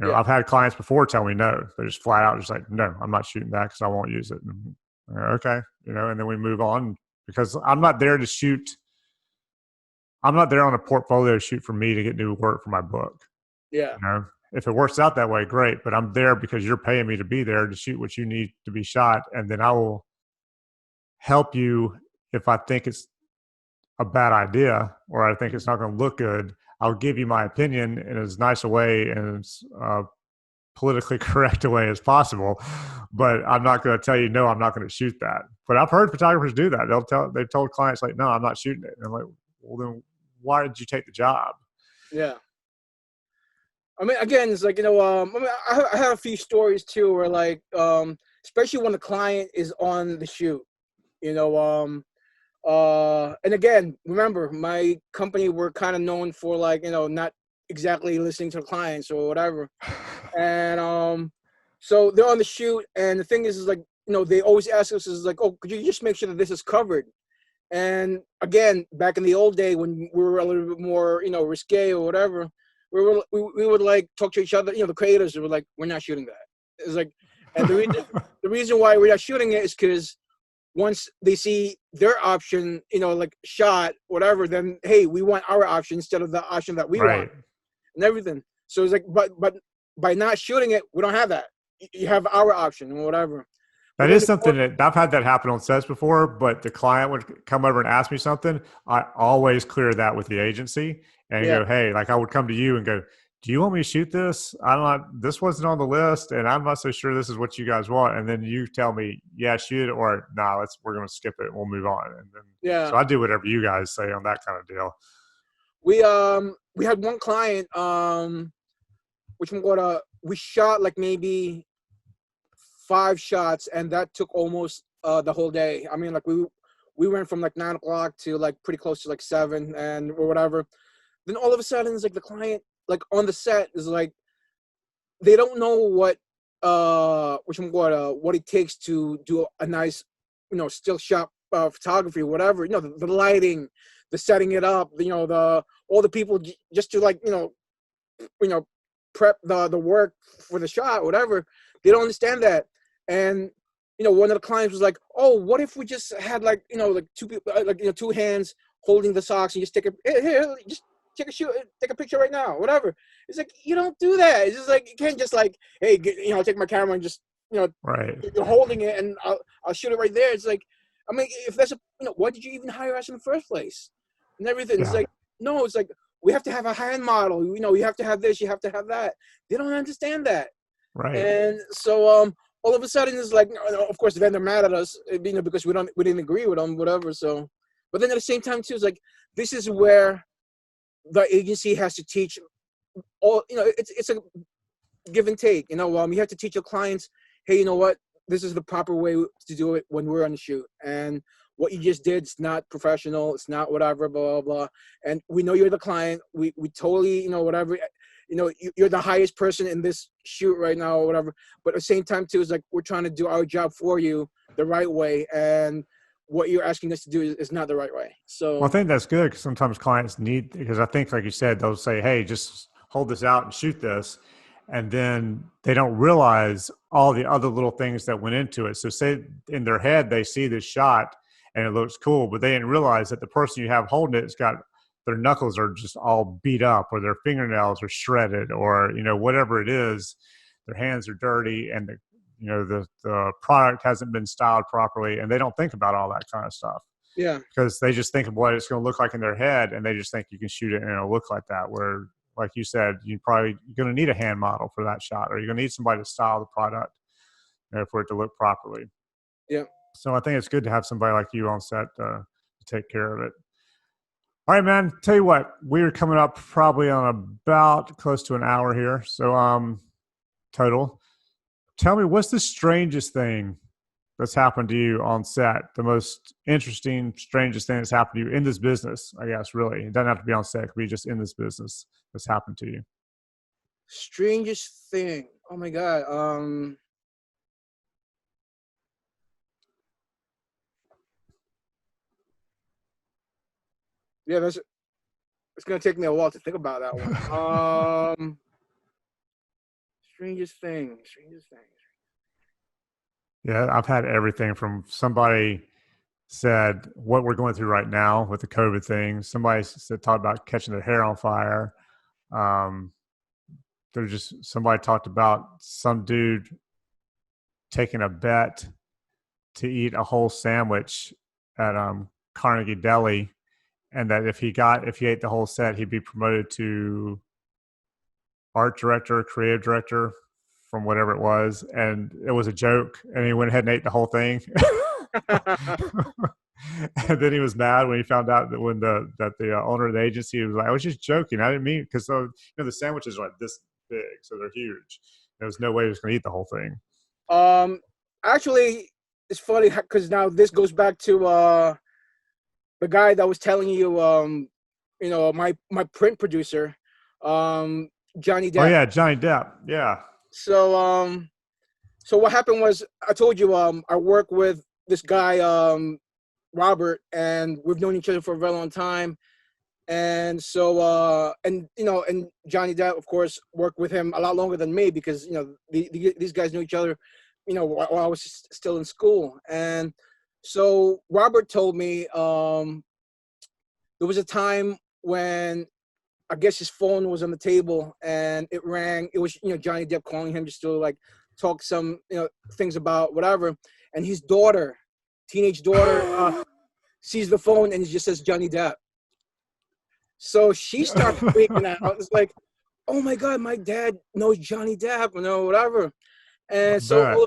yeah, I've had clients before tell me no. They're just flat out just like, no, I'm not shooting that because I won't use it. And, okay, and then we move on because I'm not there to shoot. I'm not there on a portfolio shoot for me to get new work for my book. yeah, If it works out that way, great. But I'm there because you're paying me to be there to shoot what you need to be shot, and then I will help you if I think it's a bad idea or I think it's not going to look good. I'll give you my opinion in as nice a way and as politically correct a way as possible, but I'm not going to tell you, no, I'm not going to shoot that. But I've heard photographers do that. They've told clients like, no, I'm not shooting it. And I'm like, well, then why did you take the job? yeah. I mean, again, it's like, I have a few stories too where like, especially when the client is on the shoot, and again, remember, my company, we're kind of known for like, not exactly listening to the clients or whatever. And so they're on the shoot, and the thing is like, they always ask us is like, oh, could you just make sure that this is covered? And again, back in the old day when we were a little bit more, risque or whatever, we would like talk to each other. The creators were like, we're not shooting that. It's like, and the reason why we're not shooting it is because once they see their option, like shot, whatever, then hey, we want our option instead of the option that we want Right. and everything. So it's like, but by not shooting it, we don't have that. You have our option or whatever. But That then is something that I've had that happen on sets before, but the client would come over and ask me something. I always clear that with the agency and yeah, go, hey, like I would come to you and go, do you want me to shoot this? This wasn't on the list and I'm not so sure this is what you guys want. And then you tell me, yeah, shoot it, or nah, we're going to skip it and we'll move on. And then, yeah. so I do whatever you guys say on that kind of deal. We had one client, which we shot like maybe 5 shots, and that took almost the whole day. I mean, like we went from like 9 o'clock to like pretty close to like 7 and or whatever. Then all of a sudden, it's like the client like on the set is like they don't know what it takes to do a nice still shot photography, whatever. The lighting, the setting it up, the all the people just to like prep the work for the shot, whatever. They don't understand that. And one of the clients was like, oh, what if we just had like like 2 people like 2 hands holding the socks and just take just take a picture right now, whatever. It's like, you don't do that. It's just like, you can't just like, hey, take my camera and just Right. you're holding it and I'll shoot it right there. It's like, I mean, if that's why did you even hire us in the first place and everything? It's Yeah. like, no, it's like we have to have a hand model. You have to have this, you have to have that. They don't understand that. Right. And so all of a sudden it's like, of course the vendor mad at us, because we didn't agree with them, whatever. So, but then at the same time too, it's like, this is where the agency has to teach all, it's a give and take. You have to teach your clients, hey, you know what, this is the proper way to do it when we're on the shoot, and what you just did is not professional, it's not whatever, blah blah blah. And we know you're the client, we totally whatever, you're the highest person in this shoot right now or whatever, but at the same time too, it's like we're trying to do our job for you the right way, and what you're asking us to do is not the right way. So Well, I think that's good because sometimes clients need, because I think, like you said, they'll say, hey, just hold this out and shoot this. and then they don't realize all the other little things that went into it. So say in their head they see this shot and it looks cool, but they didn't realize that the person you have holding it has got their knuckles are just all beat up, or their fingernails are shredded, or whatever it is, their hands are dirty, and the product hasn't been styled properly, and they don't think about all that kind of stuff. Yeah. Because they just think of what it's going to look like in their head, and they just think you can shoot it and it'll look like that. Where, like you said, you're going to need a hand model for that shot, or you're going to need somebody to style the product for it to look properly. Yeah. So I think it's good to have somebody like you on set to take care of it. All right, man. Tell you what, we're coming up probably on about close to an hour here. So total. Tell me, what's the strangest thing that's happened to you on set? The most interesting, strangest thing that's happened to you in this business, I guess, really. It doesn't have to be on set. It could be just in this business that's happened to you. Strangest thing. Oh my God. Yeah, it's gonna take me a while to think about that one. Strangest thing. Yeah, I've had everything from somebody said what we're going through right now with the COVID thing. Somebody said talked about catching their hair on fire. There's just somebody talked about some dude taking a bet to eat a whole sandwich at Carnegie Deli, and that if he ate the whole set, he'd be promoted to art director, creative director from whatever it was, and it was a joke, and he went ahead and ate the whole thing. And then he was mad when he found out that the owner of the agency was like, "I was just joking. I didn't mean," because the sandwiches are like this big, so they're huge. There was no way he was going to eat the whole thing. Actually, it's funny because now this goes back to the guy that was telling you, my print producer, Johnny Depp. Oh yeah, Johnny Depp. Yeah. So what happened was, I told you, I work with this guy, Robert, and we've known each other for a very long time. And so, and Johnny Depp, of course, worked with him a lot longer than me because, these guys knew each other, while I was still in school. And so Robert told me there was a time when I guess his phone was on the table and it rang. It was, Johnny Depp calling him just to like talk some, things about whatever. And his daughter, teenage daughter, sees the phone and it just says Johnny Depp. So she starts freaking out. It's like, oh my God, my dad knows Johnny Depp, whatever. And so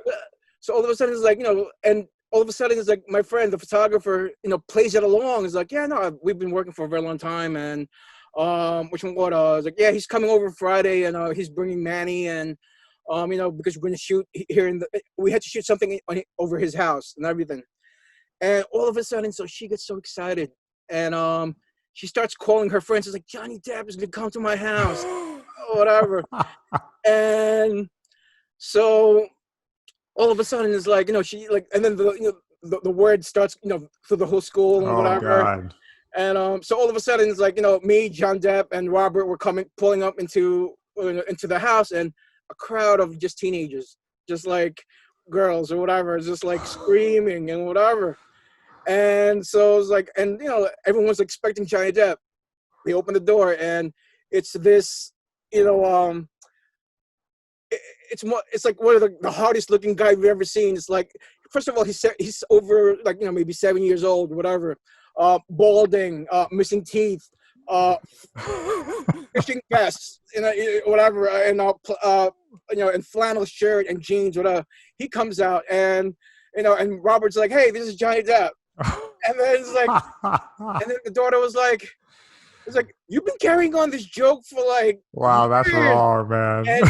all of a sudden it's like, and all of a sudden it's like my friend, the photographer, plays it along. It's like, yeah, no, we've been working for a very long time. And which one? What? I was like, yeah, he's coming over Friday, and he's bringing Manny, and because we're going to shoot here we had to shoot something over his house and everything. And all of a sudden, so she gets so excited, and she starts calling her friends. It's like, Johnny Depp is going to come to my house, whatever. And so all of a sudden, it's like, she like, and then the word starts, through the whole school and whatever. God. And so all of a sudden, it's like, me, John Depp, and Robert were pulling up into the house, and a crowd of just teenagers, just like girls or whatever, just like screaming and whatever. And so it was like, and everyone's expecting Johnny Depp. They open the door, and it's this, it's like one of the hardest looking guy we've ever seen. It's like, first of all, he's over like, maybe 7 years old or whatever, balding, missing teeth, fishing vests, whatever, and flannel shirt and jeans, whatever. He comes out, and and Robert's like, hey, this is Johnny Depp. And then it's like, and then the daughter was like, it's like, you've been carrying on this joke for like, wow, that's wrong, man. And,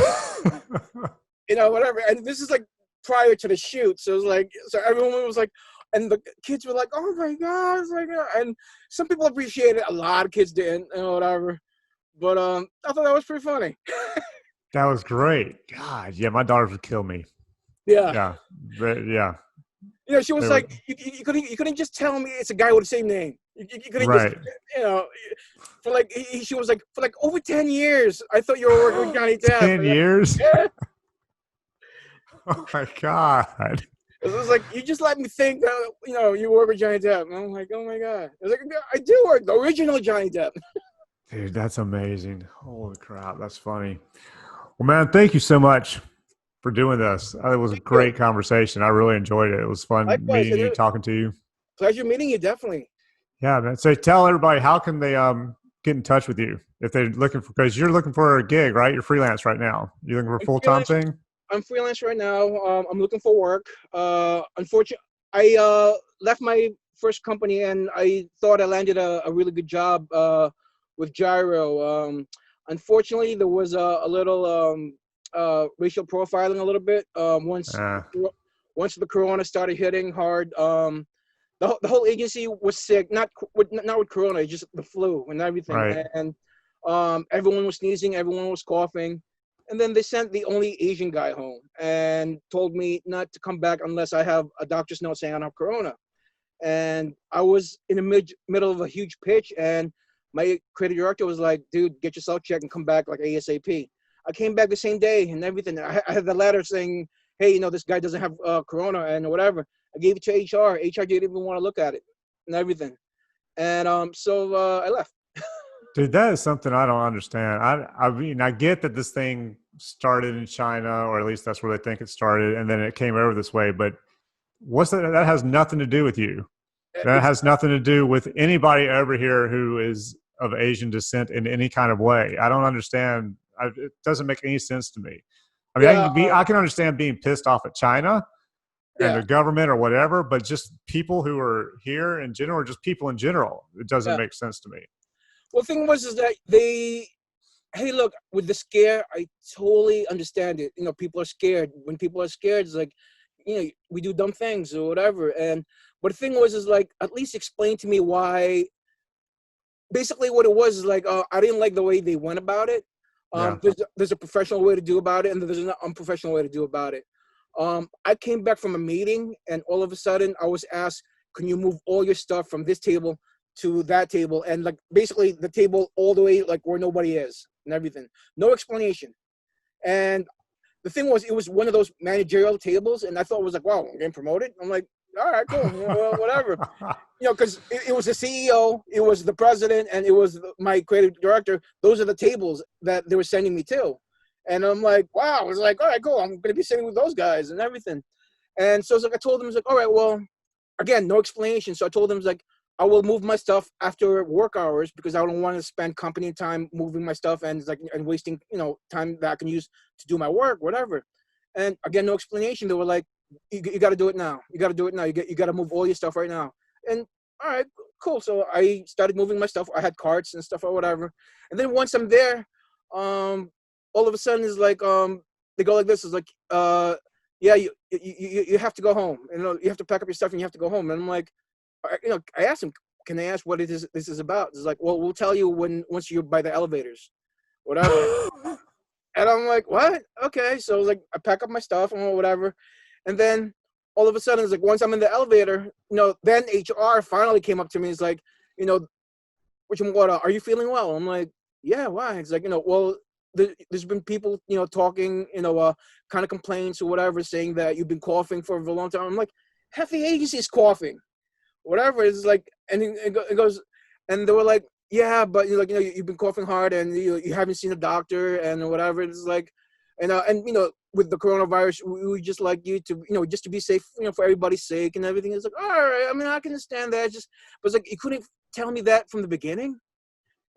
whatever. And this is like prior to the shoot. So it was like, so everyone was like, and the kids were like, oh my God. It's like, and some people appreciated it. A lot of kids didn't, whatever. But I thought that was pretty funny. That was great. God, yeah, my daughters would kill me. Yeah. Yeah. She was like, you couldn't just tell me it's a guy with the same name. You could have just, Right. you know, for like she was like for like over 10 years. I thought you were working with Johnny Depp. 10 years. Yeah, Oh my god. it was like you just let me think that you work with Johnny Depp. And I'm like, oh my god. I was like, I do work the original Johnny Depp. Dude, that's amazing. Holy crap, that's funny. Well, man, thank you so much for doing this. It was a Thank you. great conversation. I really enjoyed it. It was fun Likewise, meeting you, talking to you. pleasure meeting you. Definitely. Yeah, man. So tell everybody, how can they get in touch with you if they're looking for, because you're looking for a gig, right? You're freelance right now. You're looking for a I'm full time freelance. thing. I'm freelance right now. I'm looking for work. Unfortunately, I left my first company and I thought I landed a really good job with Gyro. Unfortunately, there was a little racial profiling a little bit. Uh, Once the corona started hitting hard, the whole agency was sick. Not with corona, just the flu and everything. right. And everyone was sneezing, everyone was coughing. And then they sent the only Asian guy home and told me not to come back unless I have a doctor's note saying I have corona. And I was in the middle of a huge pitch, and my creative director was like, "Dude, get yourself checked and come back like ASAP." I came back the same day and everything. I had the letter saying, "Hey, this guy doesn't have corona and whatever." I gave it to HR. HR didn't even want to look at it and everything. And so I left. Dude, that is something I don't understand. I mean, I get that this thing started in China, or at least that's where they think it started, and then it came over this way. But what's that? That has nothing to do with you. That It's has nothing to do with anybody over here who is of Asian descent in any kind of way. I don't understand. It doesn't make any sense to me. I mean, yeah, I can understand being pissed off at China and yeah, the government or whatever, but just people who are here in general, or just people in general, it doesn't yeah. make sense to me. Well, the thing was is that they hey, look, with the scare, I totally understand it. People are scared. When people are scared, it's like, we do dumb things or whatever. But the thing was, is like, at least explain to me why. Basically, what it was is like, I didn't like the way they went about it. Yeah. There's a professional way to do about it, and there's an unprofessional way to do about it. I came back from a meeting, and all of a sudden, I was asked, "Can you move all your stuff from this table to that table?" And like basically the table all the way like where nobody is and everything. No explanation. And the thing was, it was one of those managerial tables, and I thought it was like, wow, I'm getting promoted. I'm like, all right, cool, whatever. Because it was the CEO, it was the president, and it was my creative director. Those are the tables that they were sending me to. And I'm like, wow, I was like, all right, cool. I'm going to be sitting with those guys and everything. And so it's like, I told them, it's like, all right, well, again, no explanation. So I told them, it's like, I will move my stuff after work hours because I don't want to spend company time moving my stuff and like and wasting time that I can use to do my work, whatever. And again, no explanation. They were like, you got to do it now. You got to do it now. You got to move all your stuff right now. And all right, cool. So I started moving my stuff. I had carts and stuff or whatever. And then once I'm there, all of a sudden it's like they go like this. It's like yeah, you have to go home. You have to pack up your stuff and you have to go home. And I'm like, I asked him, can I ask what this is about? It's like, well, we'll tell you once you're by the elevators, whatever. And I'm like, what? Okay. So like, I pack up my stuff and whatever. And then all of a sudden, it's like, once I'm in the elevator, then HR finally came up to me. It's like, what, are you feeling well? I'm like, yeah, why? It's like, well, there's been people, talking, kind of complaints or whatever, saying that you've been coughing for a long time. I'm like, half the agency is coughing. Whatever. It's like, and it goes, and they were like, yeah, but you've been coughing hard and you haven't seen a doctor and whatever. It's like, and with the coronavirus, we just like you to, just to be safe, for everybody's sake and everything. It's like, all right, I mean, I can understand that. But it's like, you couldn't tell me that from the beginning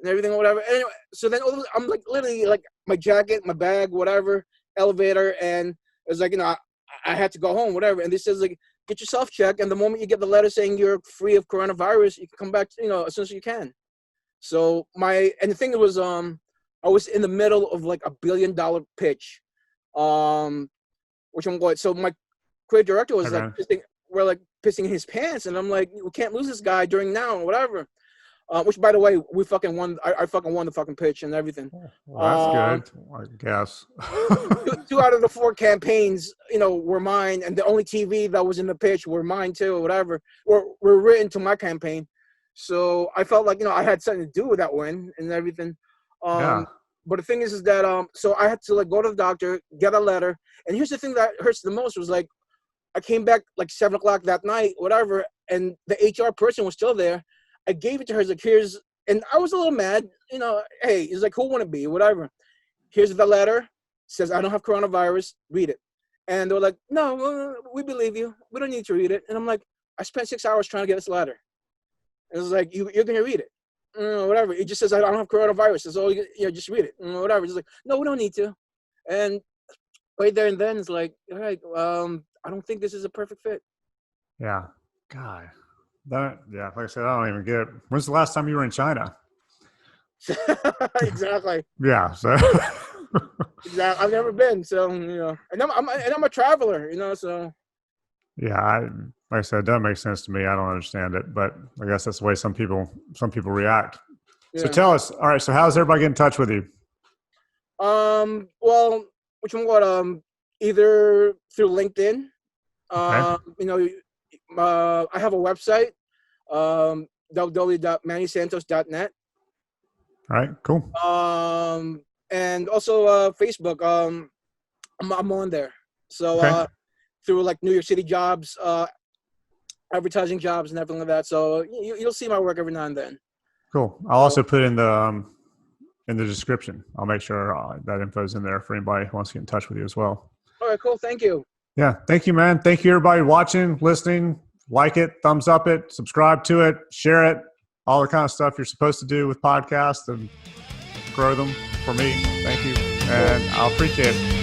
and everything or whatever. Anyway, so then I'm like literally like my jacket, my bag, whatever, elevator, and it's like, I had to go home, whatever. And this says like, get yourself checked, and the moment you get the letter saying you're free of coronavirus, you can come back, as soon as you can. So and the thing was, I was in the middle of like $1 billion pitch, which I'm going. So my creative director was like, we're like pissing his pants, and I'm like, we can't lose this guy during now, whatever. Which, by the way, we fucking won. I fucking won the fucking pitch and everything. Well, that's good, I guess. two out of the 4 campaigns, were mine, and the only TV that was in the pitch were mine too, or whatever, or were written to my campaign. So I felt like, I had something to do with that win and everything. Yeah. But the thing is that so I had to like go to the doctor, get a letter. And here's the thing that hurts the most was like I came back like 7 o'clock that night, whatever, and the HR person was still there. I gave it to her, like, here's, and I was a little mad, hey, it's like, who wouldn't be, whatever. Here's the letter, says I don't have coronavirus, read it. And they were like, no, we believe you. We don't need to read it. And I'm like, I spent 6 hours trying to get this letter. It was like, you're going to read it. Whatever. It just says, I don't have coronavirus. It's all, just read it. Whatever. It's like, no, we don't need to. And right there and then, it's like, all right, I don't think this is a perfect fit. Yeah. God. Yeah. Like I said, I don't even get it. When's the last time you were in China? Exactly. Yeah. So. Exactly. I've never been. So, and I'm a traveler, so. Yeah. Like I said, it doesn't make sense to me. I don't understand it, but I guess that's the way some people react. Yeah. So tell us, all right, so how does everybody get in touch with you? Well, either through LinkedIn. Okay. I have a website, www.mannysantos.net. All right, cool. And also Facebook. I'm on there. So okay. Through like New York City jobs, advertising jobs and everything like that. So you'll see my work every now and then. Cool. I'll also put in the description. I'll make sure that info's in there for anybody who wants to get in touch with you as well. All right, cool. Thank you. Yeah. Thank you, man. Thank you, everybody watching, listening. Like it, thumbs up it, subscribe to it, share it, all the kind of stuff you're supposed to do with podcasts and grow them for me. Thank you. And I'll appreciate it.